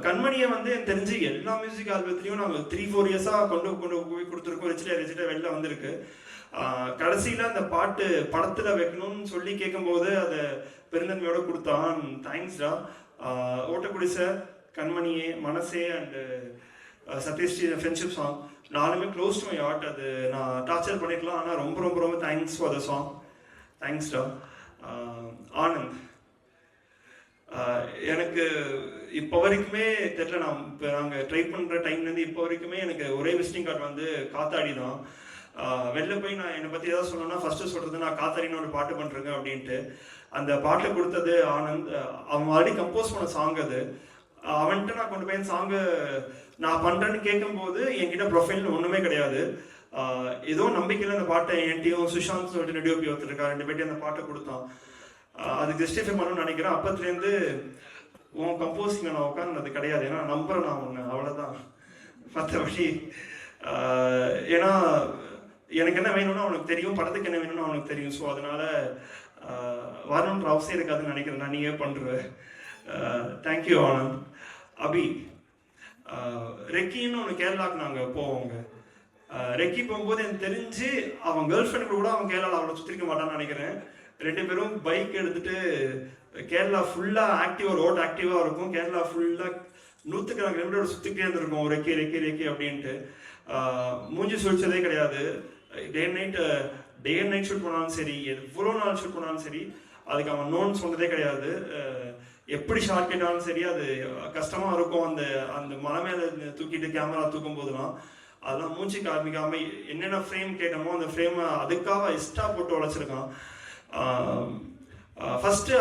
கண்மணியை வந்து எனக்கு தெரிஞ்சு எல்லா மியூசிக் ஆல்பத்துலையும் நாங்கள் 3-4 இயர்ஸாக கொண்டு போய் கொடுத்துருக்கோம். ரிச்சிட்ட வெளில வந்திருக்கு. கடைசியில் அந்த பாட்டு படத்தில் வைக்கணும்னு சொல்லி கேட்கும்போது அதை பெருந்தன்மையோட கொடுத்தான். தேங்க்ஸ்டா. ஓட்டக்குடி சார், கண்மணியே, மனசே அண்டு சத்யஸ்ரீ ஃப்ரெண்ட்ஷிப் சாங் 4மே க்ளோஸ் டு மை ஹார்ட். அது நான் டார்ச்சர் பண்ணிக்கலாம், ஆனால் ரொம்ப ரொம்ப ரொம்ப தேங்க்ஸ் ஃபார் த சாங். தேங்க்ஸ்டா. ஆனந்த், எனக்கு இப்போ வரைக்குமே தெரியல, நாங்கள் ட்ரை பண்ணுற டைம்லேருந்து இப்போ வரைக்குமே எனக்கு ஒரே விசிட்டிங் கார்டு வந்து காத்தாடி தான். வெளில போய் நான் என்னை பற்றி ஏதாவது சொல்லணும்னா ஃபஸ்ட்டு சொல்கிறது நான் காத்தாடின்னு ஒரு பாட்டு பண்ணுறேங்க அப்படின்ட்டு. அந்த பாட்டை கொடுத்தது ஆனந்த். அவன் ஆல்ரெடி கம்போஸ் பண்ண சாங் அது. அவன்கிட்ட நான் கொண்டு போய் சாங்கு நான் பண்ணுறேன்னு கேட்கும்போது என்கிட்ட ப்ரொஃபைல் ஒன்றுமே கிடையாது. ஏதோ நம்பிக்கையில் அந்த பாட்டை என்கிட்டயும் சுஷாந்த் சொல்லிட்டு டிஓபி ஒருத்தருக்கா 2 பேர்ட்டையும் அந்த பாட்டை கொடுத்தான். அது ஜஸ்டிஃபை பண்ணணும்னு நினைக்கிறேன். அப்பத்துலேருந்து உன் கம்போஸிங்கை நான் உட்கார்ந்தது கிடையாது. ஏன்னா நம்புறேன் நான் ஒன்று, அவ்வளோதான். மற்றபடி ஏன்னா எனக்கு என்ன வேணும்னு அவனுக்கு தெரியும், படத்துக்கு என்ன வேணும்னு அவனுக்கு தெரியும். ஸோ அதனால வரணுன்ற அவசியம் இருக்காதுன்னு நினைக்கிறேன். நான் நீயே பண்ணுறேன். தேங்க்யூ ஆனந்த். அபி, ரெக்கின்னு ஒன்று கேரளாவுக்கு நாங்கள் போவோங்க. ரெக்கி போகும்போது எனக்கு தெரிஞ்சு அவன் கேர்ள் ஃப்ரெண்ட் கூட அவன் கேரளாவில் அவ்வளோ சுற்றிருக்க மாட்டான்னு நினைக்கிறேன். 2 பேரும் பைக் எடுத்துட்டு கேரளா ஃபுல்லாக ரோட் ஆக்டிவாக இருக்கும். கேரளா ஃபுல்லாக 100 கிலோமீட்டரோட சுற்றிக்கிட்டே இருந்திருக்கும் ரெக்கி ரெக்கி ரெக்கி அப்படின்ட்டு. மூஞ்சி சுழிச்சதே கிடையாது. டே அண்ட் நைட் ஷூட் பண்ணாலும் சரி, எவ்வளோ நாள் ஷூட் பண்ணாலும் சரி, அதுக்கு அவன் நோன்னு சொன்னதே கிடையாது. எப்படி ஷார்ட் கேட்டாலும் சரி, அது கஷ்டமாக இருக்கும். அந்த மலை மேலே தூக்கிட்டு கேமரா தூக்கும் போதுலாம் அதெல்லாம் மூச்சு காமிக்காம என்னென்ன ஃப்ரேம் கேட்டோமோ அந்த ஃப்ரேமை அதுக்காக எக்ஸ்ட்ரா போட்டு உழைச்சிருக்கான். ஃபஸ்ட்டு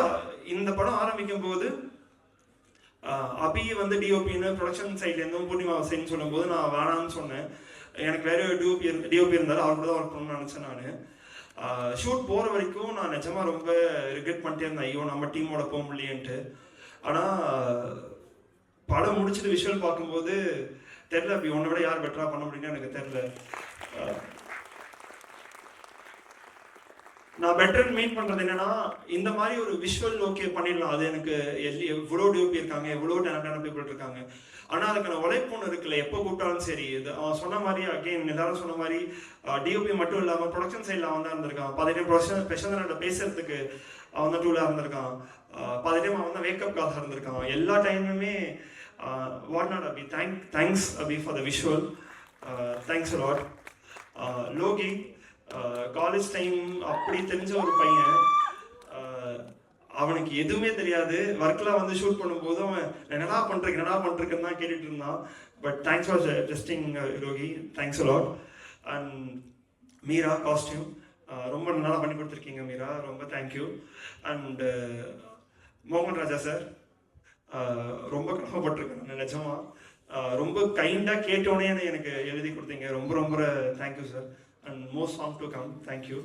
இந்த படம் ஆரம்பிக்கும் போது அபி வந்து டிஓபின்னு ப்ரொடக்ஷன் சைட்லேருந்தும் பூர்ணிமா சைட்னு சொல்லும்போது நான் வேணான்னு சொன்னேன். எனக்கு வேற டிஓபி இருந்தாலும் அவர் கூட தான் ஒர்க் பண்ணணும்னு நினச்சேன். நான் ஷூட் போகிற வரைக்கும் நான் நிஜமாக ரொம்ப ரிக்ரெட் பண்ணிட்டே இருந்தேன், ஐயோ நம்ம டீமோட போக முடியன்ட்டு. ஆனால் படம் முடிச்சுட்டு விஷுவல் பார்க்கும்போது தெரில, அப்படி உன்னை விட யார் பெட்டராக பண்ண முடியும்னு எனக்கு தெரில. நான் பெட்டர் மீன் பண்ணுறது என்னன்னா, இந்த மாதிரி ஒரு விஷுவல் ஓகே பண்ணிடலாம். அது எனக்கு எவ்வளோ டிஓபி இருக்காங்க, எவ்வளோ டேலண்டான பீப்புள் இருக்காங்க. ஆனால் அதுக்கான உழைப்பு ஒன்று இருக்குல்ல, எப்போ கூப்பிட்டாலும் சரி. இது அவன் சொன்ன மாதிரி அகெயின் எல்லாரும் சொன்ன மாதிரி டிஓபி மட்டும் இல்லாமல் ப்ரொடக்ஷன் சைடில் அவன் தான் இருந்திருக்கான். 10 டைம் பிரசாந்த் பேசுறதுக்கு அவன் தான் டூலாக இருந்திருக்கான். 10 டைம் அவன் தான் வேக்கப் காலாக இருந்திருக்கான். எல்லா டைமுமே what not Abhi, thanks Abhi for the visual. Thanks a lot. Loki, college time அப்படி தெரிஞ்ச ஒரு பையன், அவனுக்கு எதுவுமே தெரியாது. ஒர்க்கில் வந்து ஷூட் பண்ணும்போது அவன் என்னடா பண்ணுறேன்னு தான் கேட்டுட்டு இருந்தான். But thanks for testing Loki, thanks a lot. And Meera, costume ரொம்ப நல்லா பண்ணி கொடுத்துருக்கீங்க மீரா, ரொம்ப தேங்க்யூ. அண்ட் மோகன் ராஜா சார், ரொம்ப கஷ்டப்பட்டிருக்கேன் நிஜமாக. ரொம்ப கைண்டாக கேட்டோன்னே எனக்கு எழுதி கொடுத்தீங்க, ரொம்ப ரொம்ப thank you sir. And most song to come, thank you.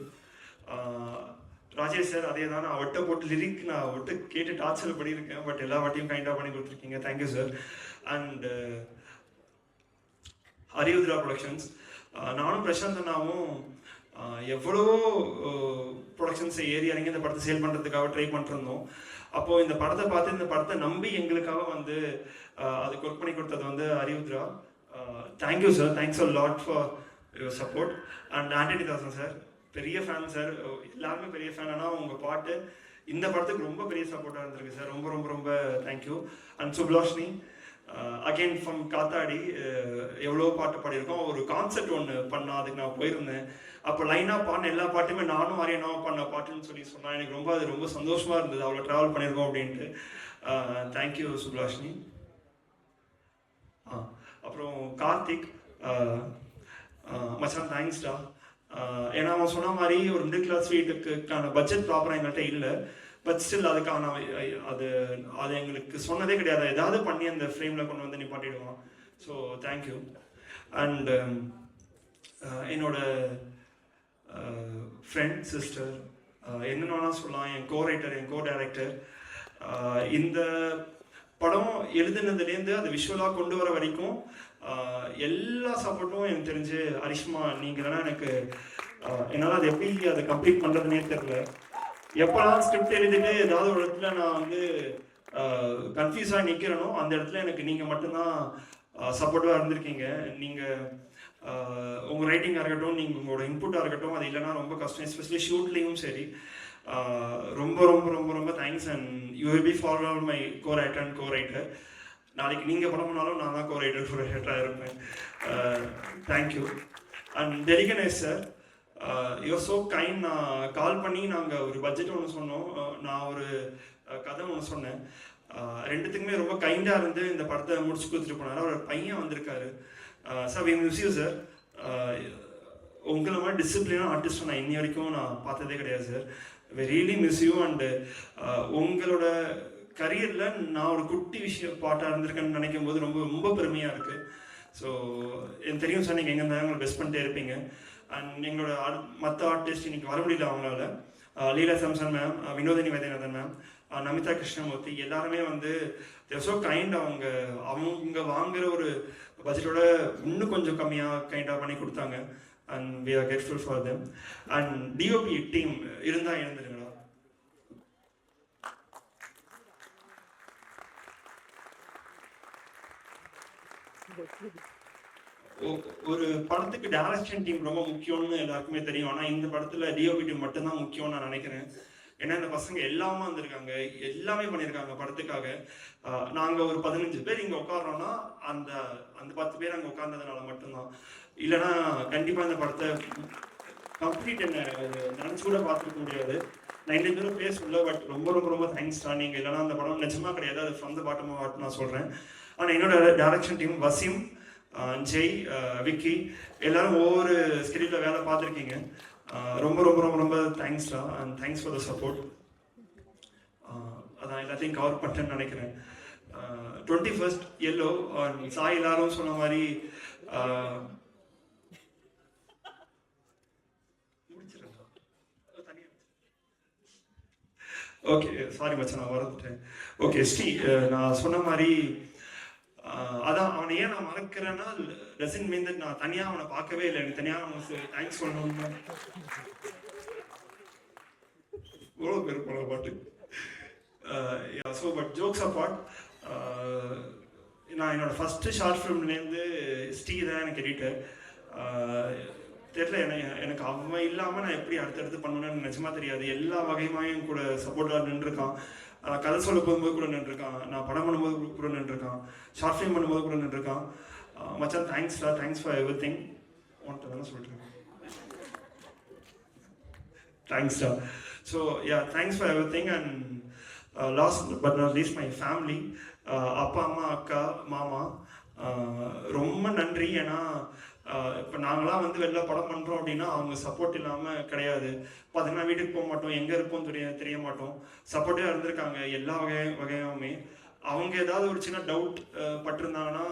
Rajesh sir, அதே தான், நான் அவட்ட போட்டு லிரிக் நான் அவட்ட கேட்டு டார்ச்சர் பண்ணியிருக்கேன். பட் எல்லா வாட்டியும் கைண்டாக பண்ணி கொடுத்துருக்கீங்க, தேங்க்யூ சார். அண்ட் ஹரியுத்ரா ப்ரொடக்ஷன்ஸ், நானும் பிரசாந்த் அண்ணாவும் எவ்வளவோ ப்ரொடக்ஷன்ஸ் ஏறி இறங்கி இந்த படத்தை சேல் பண்ணுறதுக்காக ட்ரை பண்ணிருந்தோம். அப்போது இந்த படத்தை பார்த்து இந்த படத்தை நம்பி எங்களுக்காக வந்து அதுக்கு ஒர்க் பண்ணி கொடுத்தது வந்து Hariyuthra. Thank you sir, thanks a lot for your support. And Antony Dasan sir, பெரிய ஃபேன் சார், எல்லாருமே பெரிய ஃபேன். ஆனால் உங்கள் பாட்டு இந்த படத்துக்கு ரொம்ப பெரிய சப்போர்ட்டாக இருந்திருக்கு சார், ரொம்ப ரொம்ப ரொம்ப தேங்க்யூ. அண்ட் சுப்லாஷ்னி, அகெயின் ஃப்ரம் காத்தாடி, எவ்வளோ பாட்டு பாடியிருக்கோம். ஒரு கான்செப்ட் ஒன்று பண்ணோம், அதுக்கு நான் போயிருந்தேன். அப்போ லைனாக பாடின எல்லா பாட்டுமே நானும் அரியனாவும் பண்ண பாட்டுன்னு சொல்லி சொன்னால் எனக்கு ரொம்ப அது ரொம்ப சந்தோஷமாக இருந்தது, அவ்வளோ ட்ராவல் பண்ணியிருக்கோம் அப்படின்ட்டு. தேங்க்யூ சுப்லாஷ்னி. அப்புறம் கார்த்திக் மச்சான், தேங்க்ஸ்டா. ஏன்னா அவன் சொன்ன மாதிரி ஒரு மிடில் கிளாஸ் வீட்டுக்கான பட்ஜெட் ப்ராப்பராக எங்கள்கிட்ட இல்லை. பட் ஸ்டில் அதுக்கான அது எங்களுக்கு சொன்னதே கிடையாது. ஏதாவது பண்ணி அந்த ஃப்ரேமில் கொண்டு வந்து நிப்பாட்டிடுவான். So thank you. அண்ட் என்னோட ஃப்ரெண்ட் சிஸ்டர், என்னென்னா சொல்லலாம், என் கோ-ரைட்டர், என் கோ-டைரக்டர். இந்த படம் எழுதுனதுலேருந்து அது விஷுவலாக கொண்டு வர வரைக்கும் எல்லா சப்போர்ட்டும் எனக்கு தெரிஞ்சு அரிஷ்மா நீங்கள் இல்லைன்னா எனக்கு என்னால் அது எப்படி அதை கம்ப்ளீட் பண்ணுறதுனே தெரில. எப்போலாம் ஸ்கிரிப்ட் எழுதிட்டு ஏதாவது ஒரு இடத்துல நான் வந்து கன்ஃபியூஸாக நிற்கிறேனோ அந்த இடத்துல எனக்கு நீங்கள் மட்டும்தான் சப்போர்ட்டிவாக இருந்திருக்கீங்க. நீங்கள் உங்கள் ரைட்டிங்காக இருக்கட்டும், நீங்கள் உங்களோட இன்புட்டாக இருக்கட்டும், அது இல்லைன்னா ரொம்ப கஷ்டம். எஸ்பெஷலி ஷூட்லேயும் சரி. ரொம்ப ரொம்ப ரொம்ப ரொம்ப thanks. And you will be for my co-writer and co-writer. நாளைக்கு நீங்கள் படம் பண்ணாலும் நான் தான் கோ-ரைட்டர் கோ-ரைட்டராக இருப்பேன். Thank you. And Deliganesh sir, you are so kind. நான் கால் பண்ணி நாங்கள் ஒரு பட்ஜெட் ஒன்று சொன்னோம், நான் ஒரு கதை ஒன்று சொன்னேன். ரெண்டுத்துக்குமே ரொம்ப கைண்டாக இருந்து இந்த படத்தை முடிச்சு கொடுத்துட்டு போனார். அவர் பையன் வந்திருக்காரு. Sir we miss you sir. உங்களை மாதிரி டிசிப்ளினாக ஆர்டிஸ்ட்டை நான் இன்னி வரைக்கும் நான் பார்த்ததே கிடையாது sir. We really miss you. And உங்களோட கரியரில் நான் ஒரு குட்டி பாட்டாக இருந்திருக்கேன்னு நினைக்கும் போது ரொம்ப ரொம்ப பெருமையாக இருக்குது. ஸோ எனக்கு தெரியும் சார், நீங்கள் எங்கே இருந்தாலும் உங்களை பெஸ்ட் பண்ணிட்டே இருப்பீங்க. அண்ட் எங்களோட மற்ற ஆர்டிஸ்ட் இன்னைக்கு வர முடியல அவங்களால. லீலா சாம்சன் மேம், வினோதினி வைத்தியநாதன் மேம், நமிதா கிருஷ்ணமூர்த்தி எல்லாருமே வந்து தேர் ஸோ கைண்ட். அவங்க வாங்குகிற ஒரு பட்ஜெட்டோட இன்னும் கொஞ்சம் கம்மியாக கைண்டாக பண்ணி கொடுத்தாங்க. And we are grateful for them. And DOP team இருந்தால் எழுந்துருங்களா. ஒரு படத்துக்கு டைரக்ஷன் டீம் ரொம்ப முக்கியம்னு எல்லாருக்குமே தெரியும். ஆனால் இந்த படத்தில் டிஓபி டீம் மட்டும்தான் முக்கியம்னு நான் நினைக்கிறேன். ஏன்னா இந்த பசங்க எல்லாமே வந்திருக்காங்க, எல்லாமே பண்ணியிருக்காங்க படத்துக்காக. நாங்கள் ஒரு 15 பேர் இங்கே உட்காரோன்னா அந்த அந்த 10 பேர் அங்கே உட்கார்ந்ததுனால மட்டும்தான். இல்லைன்னா கண்டிப்பாக இந்த படத்தை கம்ப்ளீட் என்ன நினச்சி கூட பார்த்துக்க முடியாது. நான் இந்த பேரும் பேர் சொல்ல, பட் ரொம்ப ரொம்ப ரொம்ப தேங்க்ஸ் தான். நீங்கள் இல்லைன்னா அந்த படம் நிஜமாக கிடையாது. அது from the bottom of heart நான் சொல்கிறேன். ஆனால் என்னோட டைரக்ஷன் டீம் வசீம், ஜெய், விக்கி எல்லாரும் ஒவ்வொரு ஸ்கெடியூலில் வேலை பார்த்துருக்கீங்க. ரொம்ப ரொம்ப ரொம்ப ரொம்ப தேங்க்ஸ்டா. And thanks for the support. அதான் எல்லாத்தையும் கவர் பண்ணிட்டேன்னு நினைக்கிறேன். 21st எல்லோ சாய் எல்லாரும் சொன்ன மாதிரி ஓகே, சாரி மச்சான், நான் மறந்துட்டேன். ஓகே ஸ்ரீ, நான் சொன்ன மாதிரி அதான் அவனை ஏன் நான் மறக்கிறேன்னா, டசன்ட் மீன் தட் நான் தனியாக அவனை பார்க்கவே இல்லை. எனக்கு தனியாக அவனுக்கு தேங்க்ஸ் சொல்லணும்னு எவ்வளோ பேர் போன பாட்டு. ஸோ பட் ஜோக்ஸ் அப்பார்ட், நான் என்னோட ஃபஸ்ட்டு ஷார்ட் ஃபிலிம்லேருந்து ஸ்ரீ தான் எனக்கு எடிட்டர். தெரியல, எனக்கு அவன் இல்லாமல் நான் எப்படி அடுத்தடுத்து பண்ணணும்னு நிஜமாக தெரியாது. எல்லா வகையுமாயும் கூட சப்போர்ட்டாக நின்றுருக்கான். கதை சொல்ல போகும்போது கூட நின்றுருக்கான், நான் படம் பண்ணும்போது கூட நின்றுருக்கான், ஷார்ட் ஃபிலிம் பண்ணும்போது கூட நின்றுருக்கான். மச்சான் தேங்க்ஸ்டா, தேங்க்ஸ் ஃபார் எவ்ரி திங். உன்கிட்ட தானே சொல்லிட்டு தேங்க்ஸ்டா. So yeah, thanks for everything. And last but not least my family, அப்பா, அம்மா, அக்கா, மாமா, ரொம்ப நன்றி. ஏன்னா இப்போ நாங்களாம் வந்து வெளில படம் பண்ணுறோம் அப்படின்னா அவங்க சப்போர்ட் இல்லாமல் கிடையாது. பார்த்தீங்கன்னா வீட்டுக்கு போக மாட்டோம், எங்கே இருப்போம் தெரிய மாட்டோம். சப்போர்ட்டாக இருந்திருக்காங்க எல்லா வகையுமே. அவங்க ஏதாவது ஒரு சின்ன டவுட் பட்டிருந்தாங்கன்னா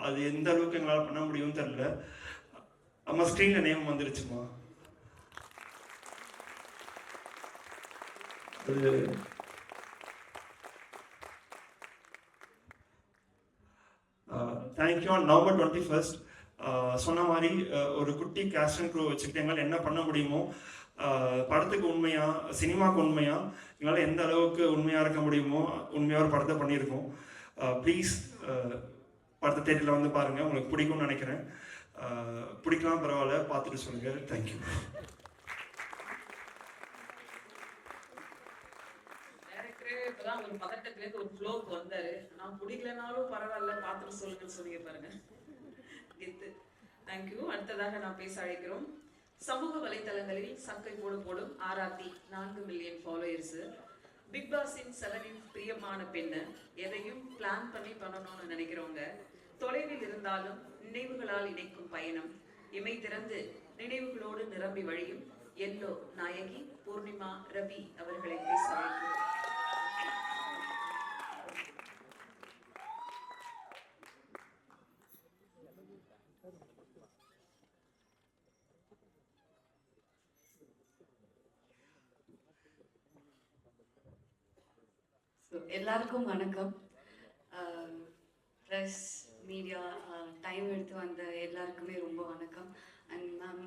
அது எந்த அளவுக்கு எங்களால் பண்ண முடியும்னு தெரில. அம்மா ஸ்க்ரீனில் நேம் வந்துருச்சுமா. தேங்க்யூ. ஆன் November 21st சொன்ன மாதிரி ஒரு குட்டி கேஸ்ட் அண்ட் க்ரூ வச்சுக்கிட்டு எங்களால் என்ன பண்ண முடியுமோ, படத்துக்கு உண்மையாக, சினிமாவுக்கு உண்மையாக எங்களால் எந்த அளவுக்கு உண்மையாக இருக்க முடியுமோ உண்மையாக ஒரு படத்தை பண்ணியிருக்கோம். ப்ளீஸ் படத்தை தேட்டரில் வந்து பாருங்கள், உங்களுக்கு பிடிக்கும்னு நினைக்கிறேன். பிடிக்கலாம் பரவாயில்ல, பார்த்துட்டு சொல்லுங்கள். தேங்க்யூ. இப்பதான் ஒரு பதட்டத்திலேருந்து ஒரு ஃப்ளோக்கு வந்தாரு. நான் பிடிக்கலனாலும் பரவாயில்ல, பார்த்துட்டு சொல்லுங்கன்னு சொல்லி பாருங்க. தேங்க்யூ. அடுத்ததாக நான் பேச அழைக்கிறோம். சமூக வலைதளங்களில் சக்கை போடும் ஆராத்தி 4 மில்லியன் ஃபாலோயர்ஸ். பிக் பாஸின் 7 பிரியமான பெண்ணு, எதையும் பிளான் பண்ணி பண்ணணும்னு நினைக்கிறவங்க, தொலைவில் இருந்தாலும் நினைவுகளால் இணைக்கும் பயணம், இமை திறந்து நினைவுகளோடு நிரம்பி வழியும் எல்லோ நாயகி பூர்ணிமா ரவி அவர்களை பேச அழைக்கிறோம். எல்லாருக்கும் வணக்கம். ப்ரெஸ் மீடியா டைம் எடுத்து வந்த எல்லாருக்குமே ரொம்ப வணக்கம். அண்ட் மேம்,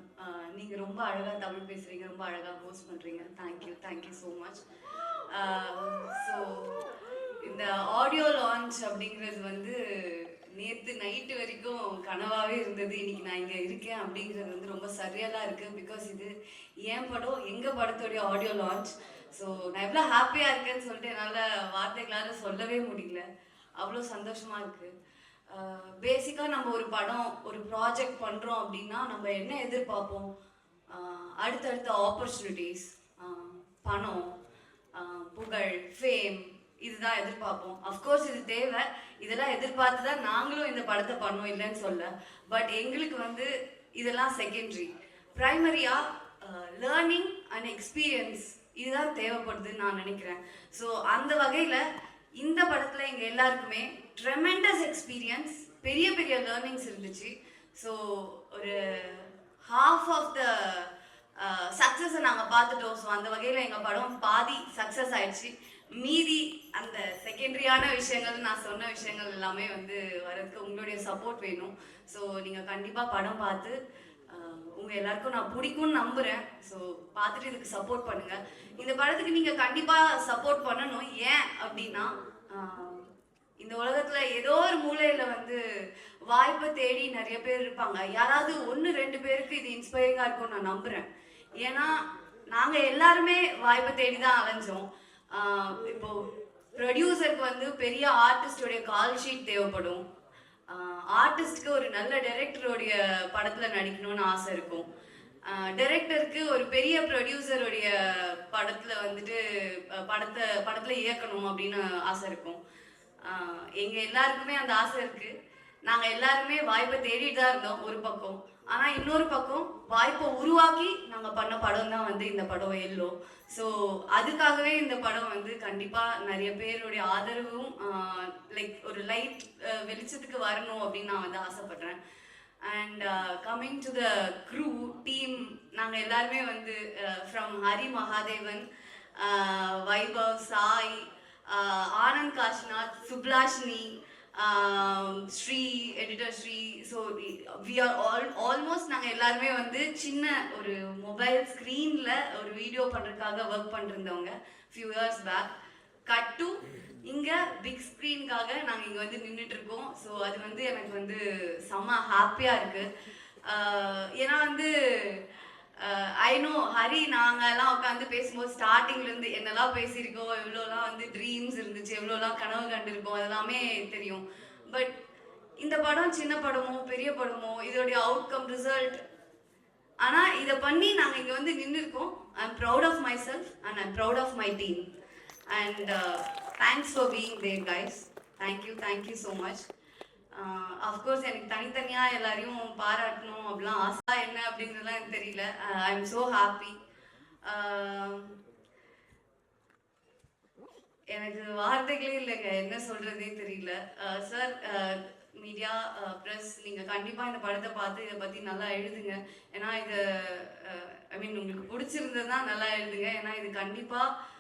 நீங்கள் ரொம்ப அழகாக தமிழ் பேசுகிறீங்க, ரொம்ப அழகாக ஹோஸ்ட் பண்ணுறீங்க. Thank you so much. ஸோ இந்த ஆடியோ லான்ச் அப்படிங்கிறது வந்து நேற்று நைட்டு வரைக்கும் கனவாகவே இருந்தது. இன்னைக்கு நான் இங்கே இருக்கேன் அப்படிங்கிறது வந்து ரொம்ப சரியலாக இருக்குது. பிகாஸ் இது என் படம், எங்கள் படத்தோடைய ஆடியோ லான்ச். ஸோ நான் எவ்வளோ ஹாப்பியாக இருக்கேன்னு சொல்லிட்டு என்னால் வார்த்தைகளால் சொல்லவே முடியல. அவ்வளோ சந்தோஷமாக இருக்குது. பேசிக்காக நம்ம ஒரு படம், ஒரு ப்ராஜெக்ட் பண்ணுறோம் அப்படின்னா நம்ம என்ன எதிர்பார்ப்போம்? அடுத்தடுத்த ஆப்பர்ச்சுனிட்டிஸ், பணம், புகழ், ஃபேம், இதுதான் எதிர்பார்ப்போம். அஃப்கோர்ஸ் இது தேவை. இதெல்லாம் எதிர்பார்த்து தான் நாங்களும் இந்த படத்தை பண்ணோம், இல்லைன்னு சொல்ல. பட் எங்களுக்கு வந்து இதெல்லாம் செகண்டரி. ப்ரைமரியாக லேர்னிங் அண்ட் எக்ஸ்பீரியன்ஸ் இதுதான் தேவைப்படுதுன்னு நான் நினைக்கிறேன். ஸோ அந்த வகையில் இந்த படத்தில் எங்கள் எல்லாருக்குமே ட்ரெமெண்டஸ் எக்ஸ்பீரியன்ஸ், பெரிய பெரிய லேர்னிங்ஸ் இருந்துச்சு. ஸோ ஒரு ஹாஃப் ஆஃப் த சக்ஸஸை நாங்கள் பார்த்துட்டோம். ஸோ அந்த வகையில் எங்கள் படம் பாதி சக்ஸஸ் ஆயிடுச்சு. மீதி அந்த செகண்டரியான விஷயங்கள், நான் சொன்ன விஷயங்கள் எல்லாமே வந்து வரதுக்கு உங்களுடைய சப்போர்ட் வேணும். ஸோ நீங்கள் கண்டிப்பாக படம் பார்த்து உங்கள் எல்லாருக்கும் நான் பிடிக்கும்னு நம்புகிறேன். ஸோ பார்த்துட்டு இதுக்கு சப்போர்ட் பண்ணுங்கள். இந்த படத்துக்கு நீங்கள் கண்டிப்பாக சப்போர்ட் பண்ணணும். ஏன் அப்படின்னா, இந்த உலகத்தில் ஏதோ ஒரு மூலையில் வந்து வாய்ப்பை தேடி நிறைய பேர் இருப்பாங்க. யாராவது 1-2 பேருக்கு இது இன்ஸ்பைரிங்காக இருக்கும்னு நான் நம்புகிறேன். ஏன்னா நாங்கள் எல்லாருமே வாய்ப்பை தேடி தான் அலைஞ்சோம். இப்போ ப்ரொடியூசருக்கு வந்து பெரிய ஆர்டிஸ்டோடைய கால் ஷீட் தேவைப்படும். ஆர்டிஸ்ட்க்கு ஒரு நல்ல டைரக்டருடைய படத்தில் நடிக்கணும்னு ஆசை இருக்கும். டைரக்டருக்கு ஒரு பெரிய ப்ரொடியூசருடைய படத்தில் வந்துட்டு படத்தில் இயக்கணும் அப்படின்னு ஆசை இருக்கும். எங்கள் எல்லாருக்குமே அந்த ஆசை இருக்குது. நாங்கள் எல்லாருமே வாய்ப்பை தேடிட்டு தான் இருந்தோம் ஒரு பக்கம். ஆனால் இன்னொரு பக்கம் வாய்ப்பை உருவாக்கி நாங்கள் பண்ண படம் தான் வந்து இந்த படம் எல்லோ. ஸோ அதுக்காகவே இந்த படம் வந்து கண்டிப்பாக நிறைய பேருடைய ஆதரவும் லைக் ஒரு லைட் வெளிச்சத்துக்கு வரணும் அப்படின்னு நான் வந்து ஆசைப்படுறேன். And coming to the crew team, நாங்கள் எல்லாருமே வந்து ஃப்ரம் ஹரி மகாதேவன், வைபவ், சாய், ஆனந்த் காஷ்நாத், சுப்லாஷினி, Sri, editor Sri. So we are almost நாங்கள் எல்லாருமே வந்து சின்ன ஒரு மொபைல் ஸ்க்ரீனில் ஒரு வீடியோ பண்ணுறதுக்காக ஒர்க் பண்ணிருந்தவங்க few years back. Cut to இங்கே பிக் ஸ்க்ரீனுக்காக நாங்கள் இங்கே வந்து நின்றுட்டுருக்கோம். ஸோ அது வந்து எனக்கு வந்து செம்ம ஹாப்பியாக இருக்குது. ஏன்னா வந்து ஐ நோ ஹரி, நாங்கள்லாம் உட்காந்து பேசும்போது ஸ்டார்டிங்லேருந்து என்னெல்லாம் பேசியிருக்கோம், எவ்வளோலாம் வந்து ட்ரீம்ஸ் இருந்துச்சு, எவ்வளோலாம் கனவு கண்டிருக்கோம், அதெல்லாமே தெரியும். பட் இந்த படம் சின்ன படமோ பெரிய படமோ இதோடைய அவுட்கம், ரிசல்ட், ஆனால் இதை பண்ணி நாங்கள் இங்கே வந்து நின்றுருக்கோம். I am proud of myself and I am proud of my team. And thanks for being there guys. Thank you so much. Of course எனக்கு தனித்தனியாக எல்லாரையும் பாராட்டணும் அப்படிலாம் ஆசை என்ன அப்படிங்கிறதுலாம் எனக்கு தெரியல. I am so happy. எனக்கு வார்த்தைகளே இல்லைங்க, என்ன சொல்கிறதே தெரியல. சார், மீடியா, ப்ரெஸ், நீங்கள் கண்டிப்பாக இந்த படத்தை பார்த்து இதை பற்றி நல்லா எழுதுங்க. ஏன்னா இது ஐ மீன் உங்களுக்கு பிடிச்சிருந்ததுன்னா நல்லா எழுதுங்க. ஏன்னா இது கண்டிப்பாக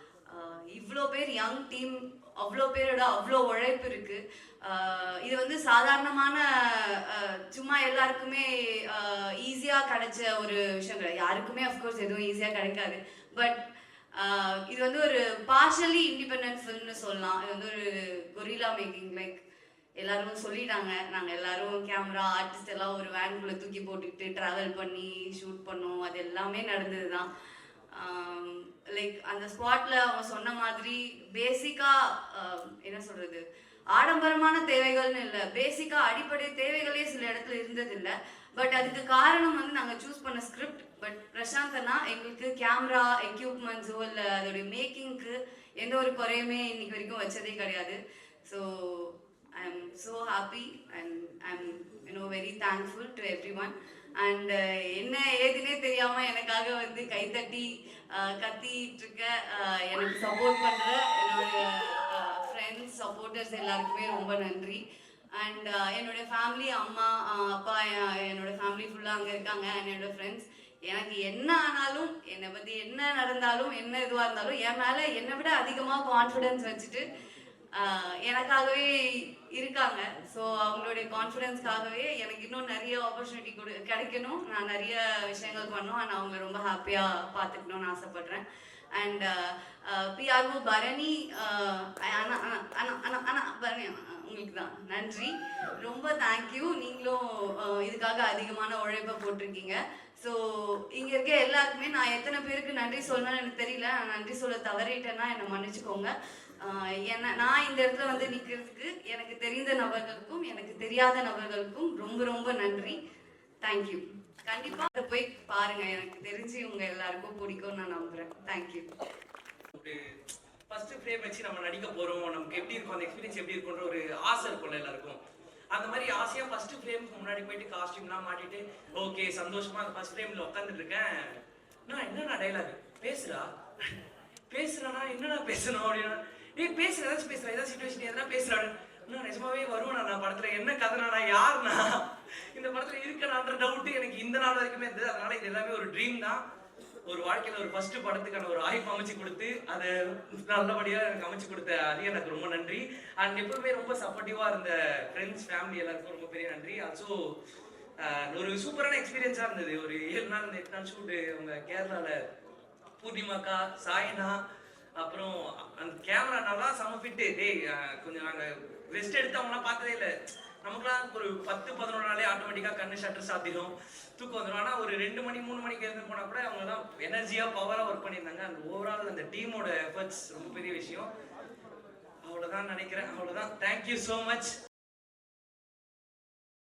இவ்வளோ பேர் யங் டீம், அவ்வளோ பேரோட அவ்வளோ உழைப்பு இருக்குது. இது வந்து சாதாரணமான சும்மா எல்லாருக்குமே ஈஸியாக கிடைச்ச ஒரு விஷயம் கிடையாது. யாருக்குமே அஃப்கோர்ஸ் எதுவும் ஈஸியாக கிடைக்காது. பட் இது வந்து ஒரு பார்ஷலி இண்டிபெண்டன்ட் ஃபில்ம்னு சொல்லலாம். இது வந்து ஒரு கொரில்லா மேக்கிங். லைக் எல்லாரும் சொல்லிட்டாங்க, நாங்கள் எல்லாரும் கேமரா ஆர்டிஸ்ட் எல்லாம் ஒரு வேனுக்குள்ளே தூக்கி போட்டுக்கிட்டு ட்ராவல் பண்ணி ஷூட் பண்ணோம். அது எல்லாமே நடந்தது தான். லைக் அந்த ஸ்பாட்டில் அவங்க சொன்ன மாதிரி பேசிக்காக என்ன சொல்கிறது, ஆடம்பரமான தேவைகள்னு இல்லை, பேசிக்காக அடிப்படை தேவைகளே சில இடத்துல இருந்ததில்லை. பட் அதுக்கு காரணம் வந்து நாங்கள் சூஸ் பண்ண ஸ்கிரிப்ட். பட் பிரசாந்த் அண்ணா எங்களுக்கு கேமரா எக்யூப்மெண்ட்ஸோ இல்லை அதோடைய மேக்கிங்க்கு எந்த ஒரு குறையுமே இன்னைக்கு வரைக்கும் வச்சதே கிடையாது. So I am so happy and I am very thankful to every one. And என்ன ஏதுன்னே தெரியாமல் எனக்காக வந்து கைத்தட்டி கத்திட்டு இருக்க, எனக்கு சப்போர்ட் பண்ணுற என்னோட ஃப்ரெண்ட்ஸ், சப்போர்ட்டர்ஸ் எல்லாருக்குமே ரொம்ப நன்றி. அண்ட் என்னோட ஃபேமிலி, அம்மா, அப்பா, என்னோட ஃபேமிலி ஃபுல்லாக அங்கே இருக்காங்க. அண்ட் என்னோட ஃப்ரெண்ட்ஸ், எனக்கு என்ன ஆனாலும், என்னை பற்றி என்ன நடந்தாலும், என்ன இதுவாக இருந்தாலும் என் மேலே என்னை விட அதிகமாக கான்ஃபிடென்ஸ் வச்சுட்டு எனக்காகவே இருக்காங்க. ஸோ அவங்களுடைய கான்ஃபிடென்ஸ்க்காகவே எனக்கு இன்னும் நிறைய ஆப்பர்ச்சுனிட்டி கிடைக்கணும், நான் நிறைய விஷயங்கள் பண்ணணும், அண்ட் அவங்க ரொம்ப ஹாப்பியாக பார்த்துக்கணும்னு ஆசைப்பட்றேன். அண்ட் பிஆர்ஓ பரணி, அண்ணா அண்ணா அண்ணா அண்ணா அண்ணா பரணி உங்களுக்கு தான் நன்றி, ரொம்ப தேங்க்யூ. நீங்களும் இதுக்காக அதிகமான உழைப்பை போட்டிருக்கீங்க. ஸோ இங்கே இருக்க எல்லாருக்குமே நான் எத்தனை பேருக்கு நன்றி சொல்லணும்னு எனக்கு தெரியல, நான் நன்றி சொல்ல தவறிட்டேன்னா என்னை மன்னிச்சுக்கோங்க. என்ன நான் இந்த இடத்துல வந்து நிற்கிறதுக்கு எனக்கு தெரிந்த நபர்களுக்கும் எனக்கு தெரியாத நபர்களுக்கும் ரொம்ப ரொம்ப நன்றி. தேங்க்யூ. கண்டிப்பாக போய் பாருங்க, எனக்கு தெரிஞ்சு உங்க எல்லாருக்கும் பிடிக்கும்னு நான் நம்புறேன். தேங்க்யூ. ஃபர்ஸ்ட் ஃப்ரேம் வச்சு நம்ம நடிக்க போறோம், நமக்கு எப்படி இருக்கும் அந்த எக்ஸ்பீரியன்ஸ் எப்படி இருக்கும்ன்ற ஒரு ஆசை இருக்கும்ல எல்லாருக்கும். அந்த மாதிரி ஆசையா ஃபர்ஸ்ட் ஃப்ரேமுக்கு முன்னாடி போயிட்டு காஸ்டியூம்லாம் மாட்டிட்டு ஓகே சந்தோஷமா அந்த ஃபர்ஸ்ட் ஃப்ரேம்ல உட்காந்துட்டு இருக்கேன். நான் என்னடா டைலாக் பேசுறேன்னா என்னடா பேசணும் அப்படின்னா, ஏய் பேசுற ஏதாச்சும் பேசுறேன், ஏதாவது சுச்சுவேஷன் எதனா பேசுறாரு. நான் நிஜமாவே வருவேன் நான் படத்துல என்ன கதைனா நான் யாருனா இந்த படத்துல இருக்கனான்ற டவுட் எனக்கு இந்த நாள் வரைக்குமே இருந்தது. அதனால இது எல்லாமே ஒரு ட்ரீம் தான். ஒரு வாழ்க்கையில ஒரு ஃபர்ஸ்ட் படத்துக்கான ஒரு வாய்ப்பு அமைச்சு கொடுத்து அதை நல்லபடியா எனக்கு அமைச்சு கொடுத்த அது எனக்கு ரொம்ப நன்றி. அண்ட் எப்பவுமே ரொம்ப சப்போர்ட்டிவா இருந்த ஃப்ரெண்ட்ஸ் ஃபேமிலி எல்லாருக்கும் ரொம்ப பெரிய நன்றி. ஆல்சோ ஒரு சூப்பரான எக்ஸ்பீரியன்ஸா இருந்தது. ஒரு 7 நாள் 8 நாள் ஷூட்டு அவங்க கேரளால பூர்ணிமாக்கா சாய்னா, அப்புறம் அந்த கேமரா நல்லா செம ஃபிட்டு. டேய் கொஞ்சம் நாங்கள் ரெஸ்ட் எடுத்தவங்களாம் பார்த்ததே இல்லை. நமக்குலாம் ஒரு 10-11 நாளே ஆட்டோமேட்டிக்காக கண்ணு ஷட்டர் சாத்திடும், தூக்கம் வந்துடும். ஆனால் ஒரு 2 மணி 3 மணிக்கு எழுந்து போனால் கூட அவங்க தான் எனர்ஜியாக பவராக ஒர்க் பண்ணியிருந்தாங்க. அந்த ஓவரால் அந்த டீமோட எஃபர்ட்ஸ் ரொம்ப பெரிய விஷயம். அவ்வளோதான் நினைக்கிறேன். அவ்வளோதான். Thank you so much.